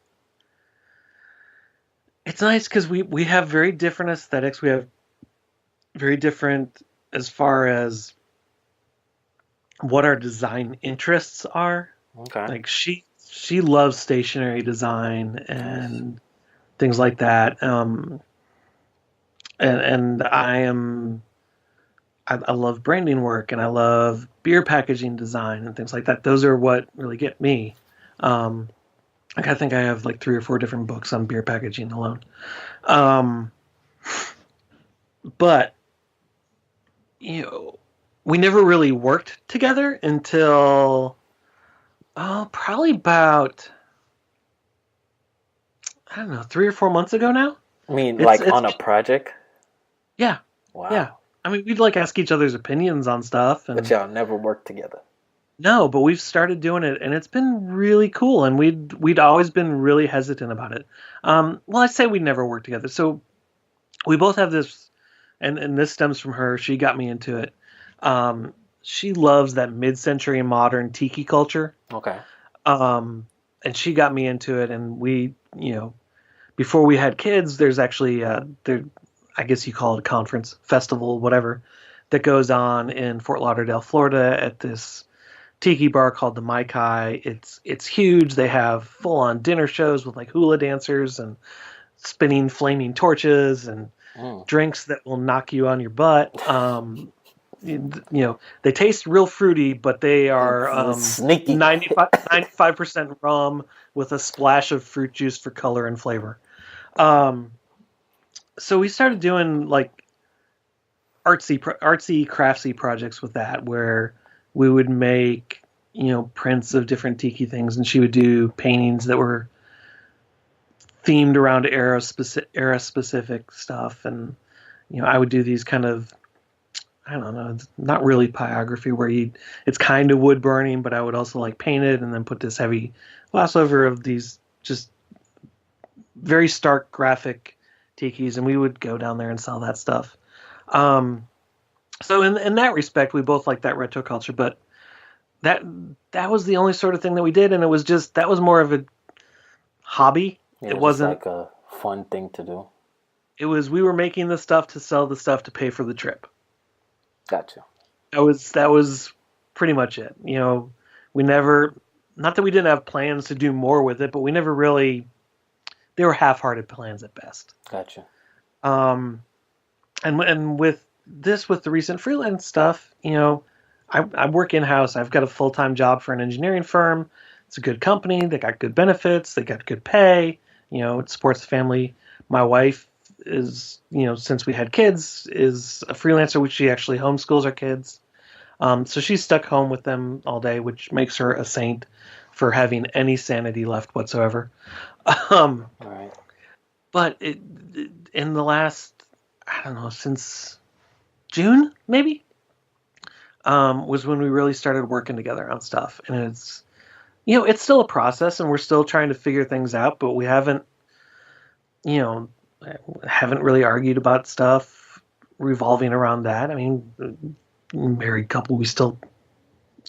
it's nice because we have very different aesthetics. We have very different as far as what our design interests are. Okay. Like she loves stationery design and things like that. And I love branding work, and I love beer packaging design and things like that. Those are what really get me. I think I have like 3 or 4 different books on beer packaging alone. But we never really worked together until probably about, I don't know, 3 or 4 months ago now. I mean, on a project? Yeah. Wow. Yeah. I mean, we'd like ask each other's opinions on stuff. But y'all never worked together. No, but we've started doing it, and it's been really cool. And we'd always been really hesitant about it. Well, I say we never worked together. So we both have this, and this stems from her. She got me into it. She loves that mid-century modern Tiki culture. Okay. And she got me into it, and we, before we had kids, there's actually I guess you call it a conference, festival, whatever, that goes on in Fort Lauderdale, Florida, at this Tiki bar called the Mai Kai. It's huge. They have full-on dinner shows with like hula dancers and spinning flaming torches and drinks that will knock you on your butt. They taste real fruity, but they are sneaky. 95% rum with a splash of fruit juice for color and flavor. So we started doing like artsy, craftsy projects with that, where we would make, prints of different Tiki things, and she would do paintings that were themed around era specific stuff, and I would do these kind of, I don't know, it's not really pyrography where it's kind of wood burning, but I would also like paint it and then put this heavy gloss over of these just very stark graphic Tikis, and we would go down there and sell that stuff. So in that respect, we both like that retro culture, but that was the only sort of thing that we did, and it was just, that was more of hobby. Yeah, It just wasn't. like a fun thing to do. It was we were making the stuff to sell the stuff to pay for the trip. Gotcha. That was pretty much it. We never, not that we didn't have plans to do more with it, but we never really. They were half-hearted plans at best. Gotcha. Um, and with the recent freelance stuff, I work in-house. I've got a full-time job for an engineering firm. It's a good company. They got good benefits. They got good pay. It supports the family. My wife is, since we had kids, is a freelancer, which she actually homeschools our kids. So she's stuck home with them all day, which makes her a saint for having any sanity left whatsoever. All right. But in the last, I don't know, since June, maybe, was when we really started working together on stuff. And it's still a process and we're still trying to figure things out, but we haven't really argued about stuff revolving around that. I mean, married couple, we still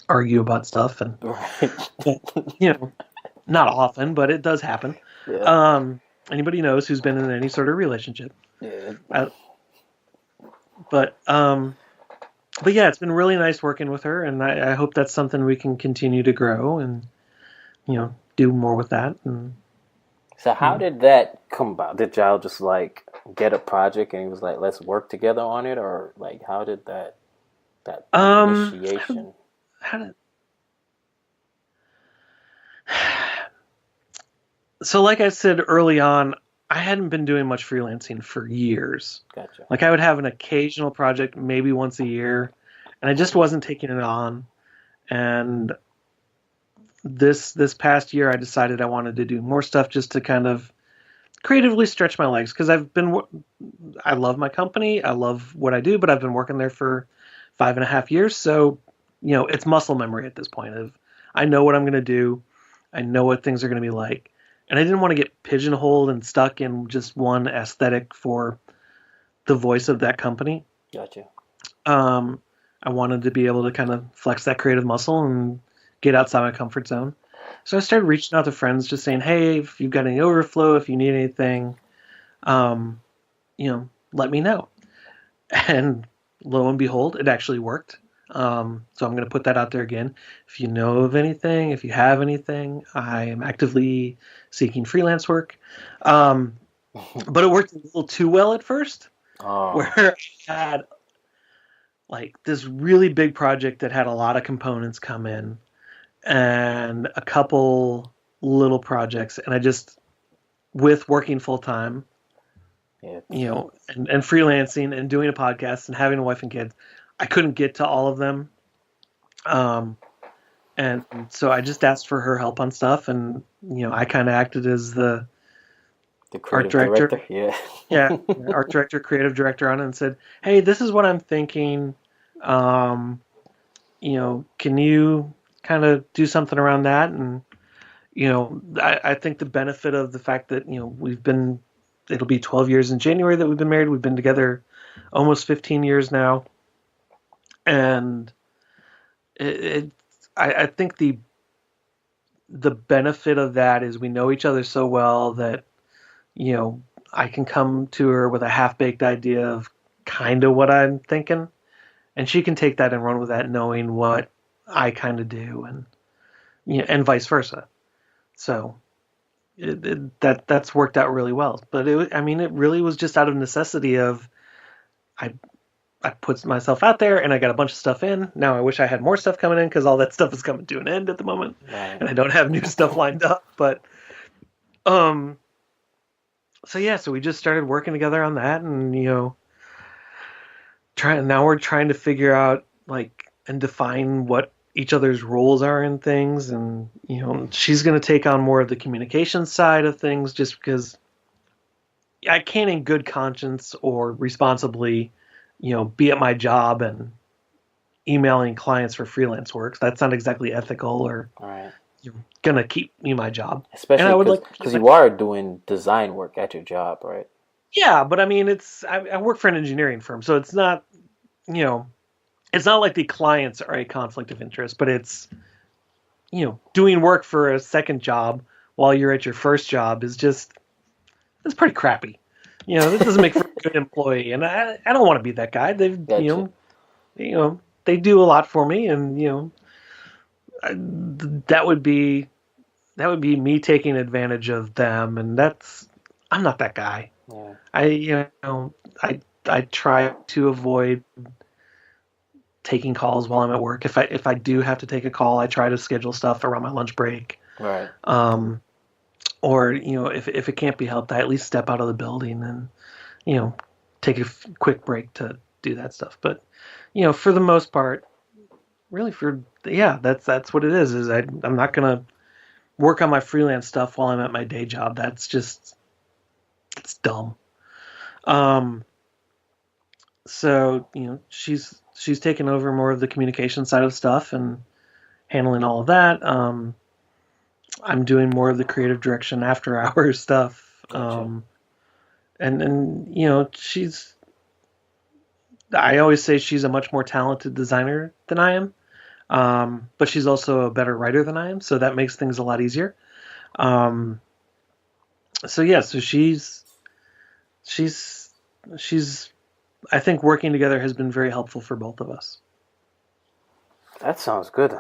argue about stuff and, not often, but it does happen. Yeah. Anybody knows who's been in any sort of relationship. Yeah. But yeah, it's been really nice working with her, and I hope that's something we can continue to grow and do more with that. And So how did that come about? Did y'all just like get a project and he was like, let's work together on it, or like how did that initiation? how did So like I said early on, I hadn't been doing much freelancing for years. Gotcha. Like I would have an occasional project, maybe once a year, and I just wasn't taking it on. And this past year, I decided I wanted to do more stuff just to kind of creatively stretch my legs because I love my company, I love what I do, but I've been working there for 5.5 years, so it's muscle memory at this point. I know what I'm going to do, I know what things are going to be like. And I didn't want to get pigeonholed and stuck in just one aesthetic for the voice of that company. Gotcha. I wanted to be able to kind of flex that creative muscle and get outside my comfort zone. So I started reaching out to friends, just saying, "Hey, if you've got any overflow, if you need anything, let me know." And lo and behold, it actually worked. So I'm going to put that out there again. If you know of anything, if you have anything, I am actively seeking freelance work. But it worked a little too well at first, where I had like this really big project that had a lot of components come in and a couple little projects. And I just, with working full time, and freelancing and doing a podcast and having a wife and kids, I couldn't get to all of them. And so I just asked for her help on stuff, and I kind of acted as the art director. Yeah, art director, creative director on it, and said, "Hey, this is what I'm thinking. Can you kind of do something around that?" And I think the benefit of the fact that it'll be 12 years in January that we've been married. We've been together almost 15 years now. And I think the benefit of that is we know each other so well that, I can come to her with a half-baked idea of kind of what I'm thinking, and she can take that and run with that, knowing what I kind of do, and and vice versa. So that's worked out really well. But it really was just out of necessity of I put myself out there and I got a bunch of stuff in. Now I wish I had more stuff coming in because all that stuff is coming to an end at the moment, and I don't have new stuff lined up. But so we just started working together on that, and now we're trying to figure out and define what each other's roles are in things, and she's going to take on more of the communication side of things, just because I can't in good conscience or responsibly be at my job and emailing clients for freelance work. That's not exactly ethical or going to keep me my job. Especially because you are doing design work at your job, right? Yeah, but I work for an engineering firm, so it's not, it's not like the clients are a conflict of interest, but it's, doing work for a second job while you're at your first job is just it's pretty crappy. That doesn't make for a good employee, and I don't want to be that guy. Gotcha. They do a lot for me, and that would be me taking advantage of them, and I'm not that guy. Yeah. I try to avoid taking calls while I'm at work. If I do have to take a call, I try to schedule stuff around my lunch break. Right. Or if it can't be helped, I at least step out of the building and take a quick break to do that stuff. But for the most part, really that's what it is. I'm not gonna work on my freelance stuff while I'm at my day job. It's dumb. So she's taken over more of the communication side of stuff and handling all of that. I'm doing more of the creative direction after hours stuff. Gotcha. And I always say she's a much more talented designer than I am. But she's also a better writer than I am, so that makes things a lot easier. So she's I think working together has been very helpful for both of us. That sounds good.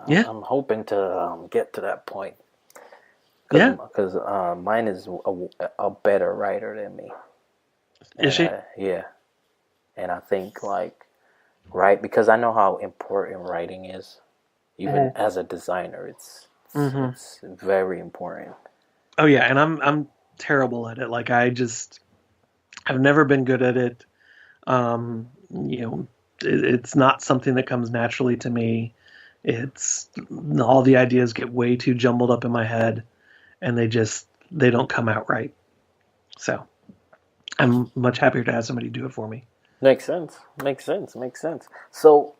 Yeah. I'm hoping to get to that point. Yeah. Because mine is a better writer than me. Is she? Yeah. And I think because I know how important writing is, even as a designer, it's very important. Oh yeah, and I'm terrible at it. Like I've never been good at it. It's not something that comes naturally to me. It's all the ideas get way too jumbled up in my head, and they don't come out right. So I'm much happier to have somebody do it for me. Makes sense. So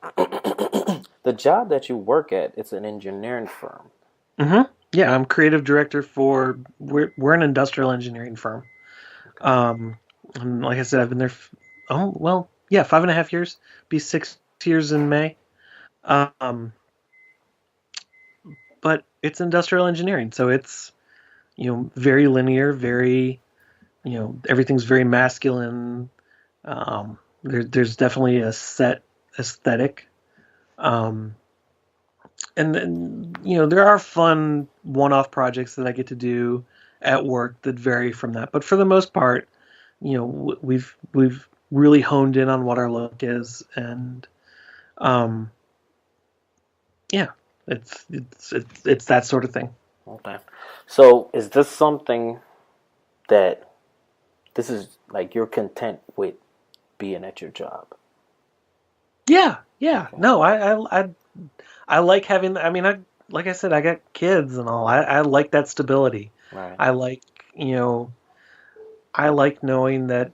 the job that you work at, it's an engineering firm. Mm-hmm. Yeah, I'm creative director for we're an industrial engineering firm. And like I said, I've been there. 5.5 years. Be 6 years in May. But it's industrial engineering, so it's very linear, very everything's very masculine. There's definitely a set aesthetic. And then there are fun one-off projects that I get to do at work that vary from that, but for the most part, we've really honed in on what our look is, and it's that sort of thing. Okay. So is this something that this is you're content with being at your job? Yeah. Okay. No, I like having. I mean, like I said, I got kids and all. I like that stability. Right. I like knowing that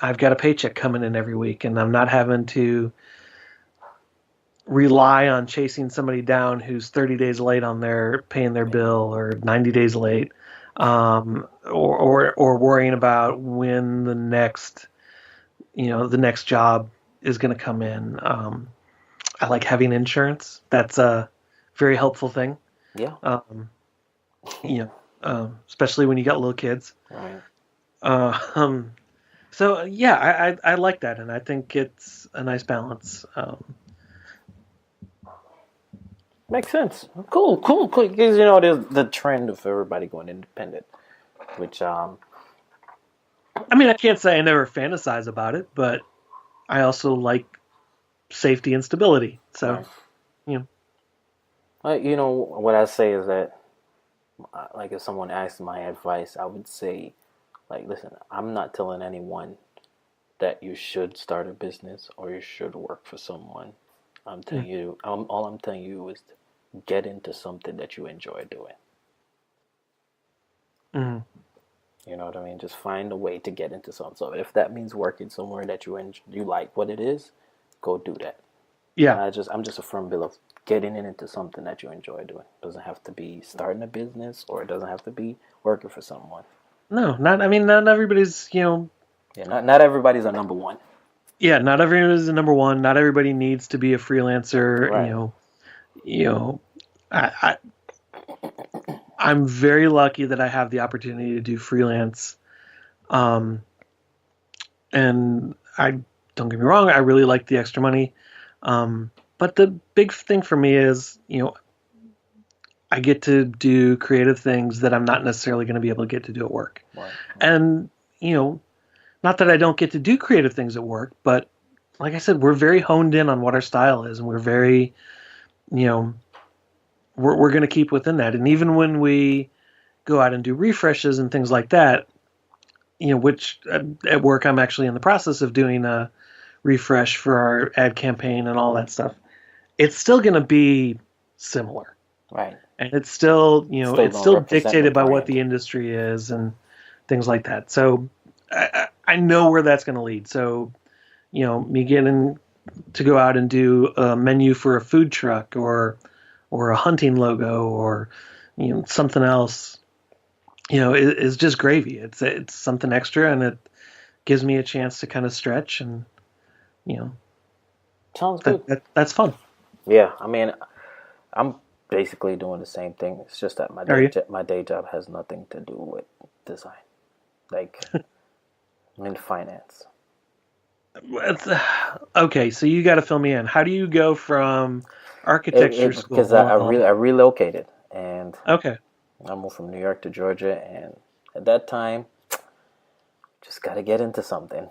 I've got a paycheck coming in every week, and I'm not having to rely on chasing somebody down who's 30 days late on their paying their bill or 90 days late, or worrying about when the next job is going to come in. I like having insurance. That's a very helpful thing. Yeah. Especially when you got little kids. Right. So yeah, I like that, and I think it's a nice balance. Makes sense. Cool. Because there's the trend of everybody going independent, which I mean, I can't say I never fantasize about it, but I also like safety and stability. So, what I say is that, if someone asked my advice, I would say, listen, I'm not telling anyone that you should start a business or you should work for someone. I'm telling you, all I'm telling you is to get into something that you enjoy doing. Mm-hmm. You know what I mean? Just find a way to get into something. So if that means working somewhere that you like what it is, go do that. Yeah. I'm just a firm believer of getting into something that you enjoy doing. It doesn't have to be starting a business, or it doesn't have to be working for someone. No, not everybody's, Yeah, not everybody's a number one. Yeah, not everybody's a number one. Not everybody needs to be a freelancer. Right. I'm very lucky that I have the opportunity to do freelance. And I don't get me wrong, I really like the extra money. But the big thing for me is, I get to do creative things that I'm not necessarily going to be able to get to do at work. Right. And, not that I don't get to do creative things at work, but like I said, we're very honed in on what our style is, and we're very, we're going to keep within that. And even when we go out and do refreshes and things like that, which at work I'm actually in the process of doing a refresh for our ad campaign and all that stuff, it's still going to be similar. Right. And it's still, dictated by what the industry is and things like that. So I know where that's going to lead. So, me getting to go out and do a menu for a food truck or a hunting logo or, something else, is just gravy. It's something extra, and it gives me a chance to kind of stretch and, sounds good. That's fun. Yeah. I mean, I'm basically doing the same thing. It's just that my day job has nothing to do with design. Like, I'm in finance. Okay, so you got to fill me in. How do you go from architecture school? Because I relocated, and okay, I moved from New York to Georgia, and at that time, just got to get into something,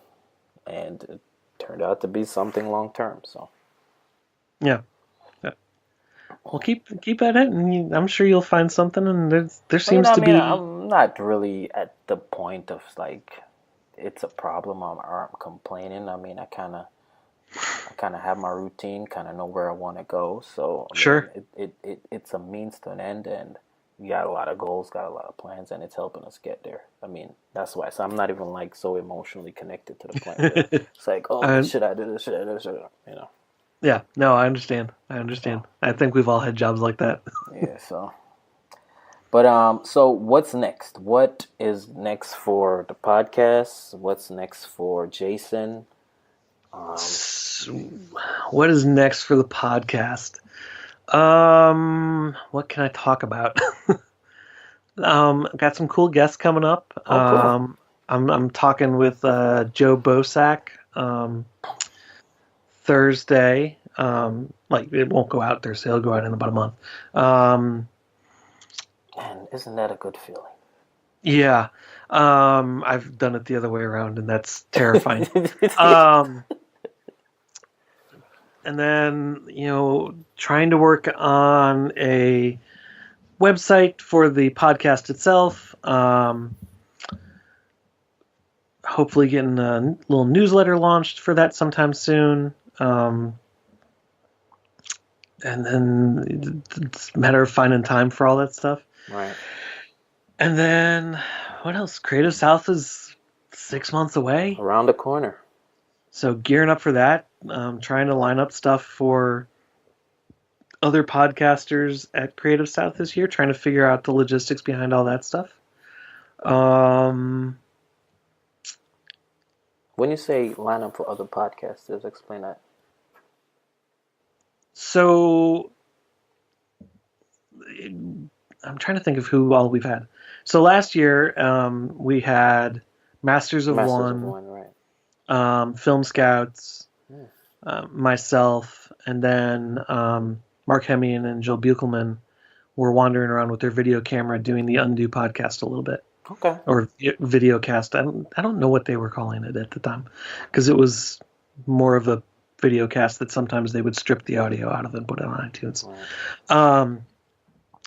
and it turned out to be something long term. So, yeah. Well, keep at it, and I'm sure you'll find something. And there seems to be. I'm not really at the point of like it's a problem or I'm complaining. I mean, I kind of have my routine, kind of know where I want to go. So sure, it's a means to an end, and we got a lot of goals, got a lot of plans, and it's helping us get there. I mean, that's why. So I'm not even like so emotionally connected to the plan. It's like, oh, should I do this? Should I do this? Yeah, no, I understand. I think we've all had jobs like that. Yeah, so. But so what's next? What is next for the podcast? What's next for Jason? What is next for the podcast? What can I talk about? Got some cool guests coming up. Oh, cool. I'm talking with Joe Bosack. Thursday, like it won't go out Thursday, it'll go out in about a month. Man, isn't that a good feeling? Yeah. I've done it the other way around, and that's terrifying. And then, trying to work on a website for the podcast itself. Hopefully getting a little newsletter launched for that sometime soon. And then it's a matter of finding time for all that stuff. Right. And then what else? Creative South is 6 months away. Around the corner. So gearing up for that. Trying to line up stuff for other podcasters at Creative South this year. Trying to figure out the logistics behind all that stuff. When you say line up for other podcasters, explain that. So, I'm trying to think of who all we've had. So last year, we had Masters of One, right. Film Scouts, myself, and then Mark Hemian and Jill Buchelman were wandering around with their video camera doing the Undo podcast a little bit. Okay. Or video cast. I don't know what they were calling it at the time, because it was more of a video cast that sometimes they would strip the audio out of and put it on iTunes. Right.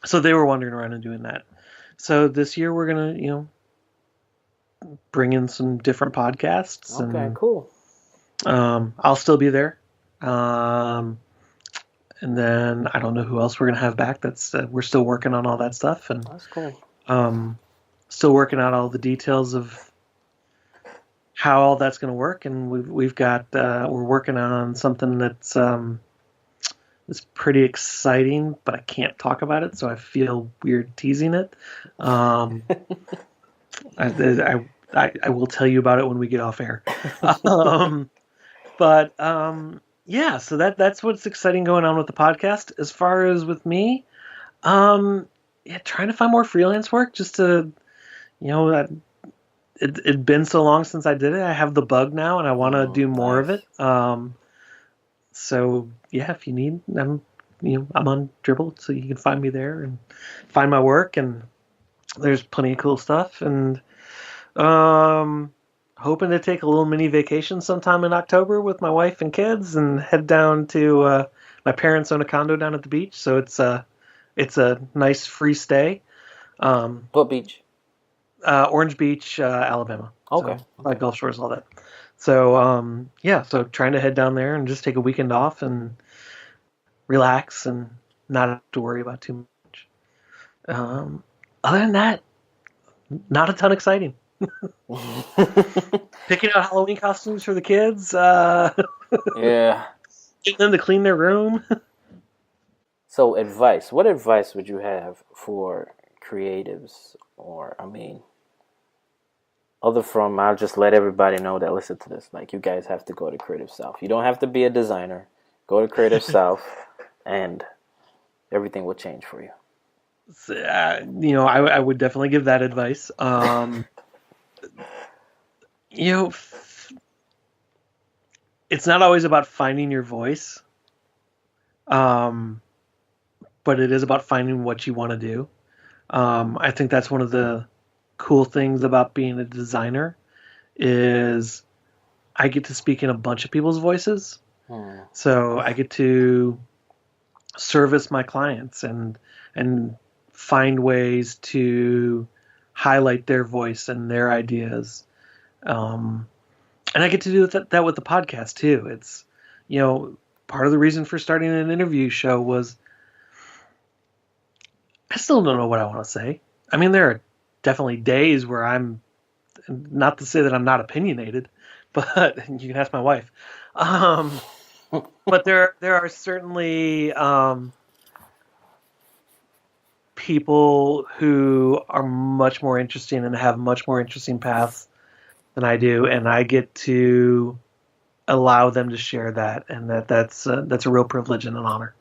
So they were wandering around and doing that. So this year we're gonna, bring in some different podcasts. Okay, cool. I'll still be there. And then I don't know who else we're gonna have back. That's we're still working on all that stuff. And that's cool. Still working out all the details of how all that's going to work, and we've got we're working on something that's pretty exciting, but I can't talk about it, so I feel weird teasing it. I will tell you about it when we get off air. Yeah, so that's what's exciting going on with the podcast. As far as with me, yeah, trying to find more freelance work just to, you know, it'd been so long since I did it. I have the bug now, and I want to do more of Nice. it. So yeah, if you need, I'm on Dribble, so you can find me there and find my work. And there's plenty of cool stuff. And hoping to take a little mini vacation sometime in October with my wife and kids, and head down to my parents own a condo down at the beach, so it's a nice free stay. What beach? Orange Beach, Alabama. Okay. So, like Gulf Shores, all that. So, yeah, so trying to head down there and just take a weekend off and relax and not have to worry about too much. Other than that, not a ton exciting. Picking out Halloween costumes for the kids. Yeah. Getting them to clean their room. So advice. What advice would you have for creatives? Or, I mean, other from, I'll just let everybody know that listen to this. Like, you guys have to go to Creative South. You don't have to be a designer. Go to Creative South, and everything will change for you. So, I would definitely give that advice. It's not always about finding your voice, but it is about finding what you want to do. I think that's one of the cool things about being a designer is I get to speak in a bunch of people's voices. So I get to service my clients and find ways to highlight their voice and their ideas. And I get to do that with the podcast too. It's, part of the reason for starting an interview show was I still don't know what I want to say. I mean, there are definitely days where I'm, not to say that I'm not opinionated, but you can ask my wife. But there are certainly people who are much more interesting and have much more interesting paths than I do, and I get to allow them to share that, and that's a real privilege and an honor.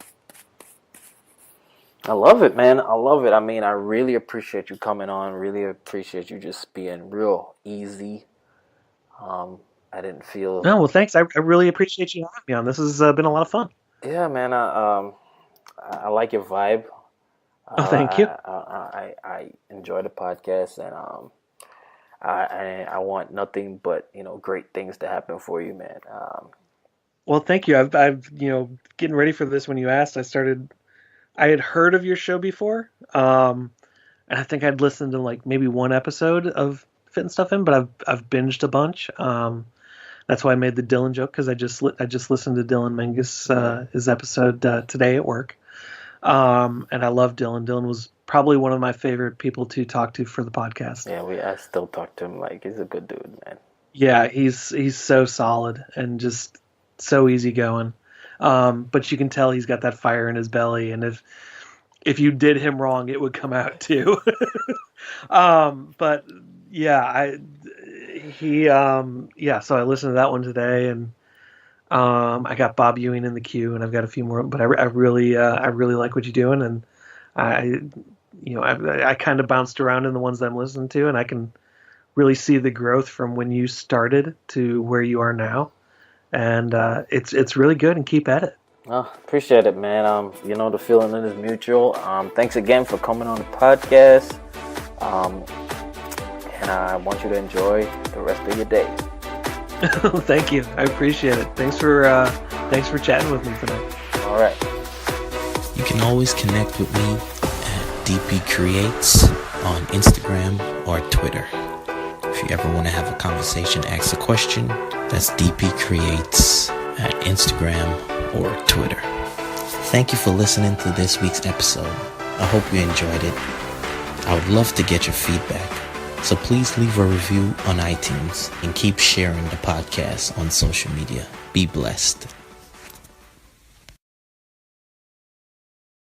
I love it, man. I love it. I mean, I really appreciate you coming on. Really appreciate you just being real easy. I didn't feel. No, well, thanks. I really appreciate you having me on. This has been a lot of fun. Yeah, man. I like your vibe. Oh, thank you. I enjoy the podcast, and I want nothing but great things to happen for you, man. Well, thank you. I've getting ready for this when you asked. I had heard of your show before, and I think I'd listened to like maybe one episode of Fitting Stuff In, but I've binged a bunch. That's why I made the Dylan joke, because I just listened to Dylan Menges his episode today at work, and I love Dylan. Dylan was probably one of my favorite people to talk to for the podcast. Yeah, I still talk to him like he's a good dude, man. Yeah, he's so solid and just so easygoing. But you can tell he's got that fire in his belly, and if you did him wrong, it would come out too. But yeah, so I listened to that one today, and I got Bob Ewing in the queue, and I've got a few more, but I really like what you're doing, and I kind of bounced around in the ones that I'm listening to, and I can really see the growth from when you started to where you are now. And it's really good, and keep at it. Oh, appreciate it, man. The feeling is mutual. Thanks again for coming on the podcast. And I want you to enjoy the rest of your day. Thank you. I appreciate it. Thanks for chatting with me tonight. All right. You can always connect with me at DPCREATES on Instagram or Twitter. If you ever want to have a conversation, ask a question, that's DPCREATES at Instagram or Twitter. Thank you for listening to this week's episode. I hope you enjoyed it. I would love to get your feedback, so please leave a review on iTunes and keep sharing the podcast on social media. Be blessed.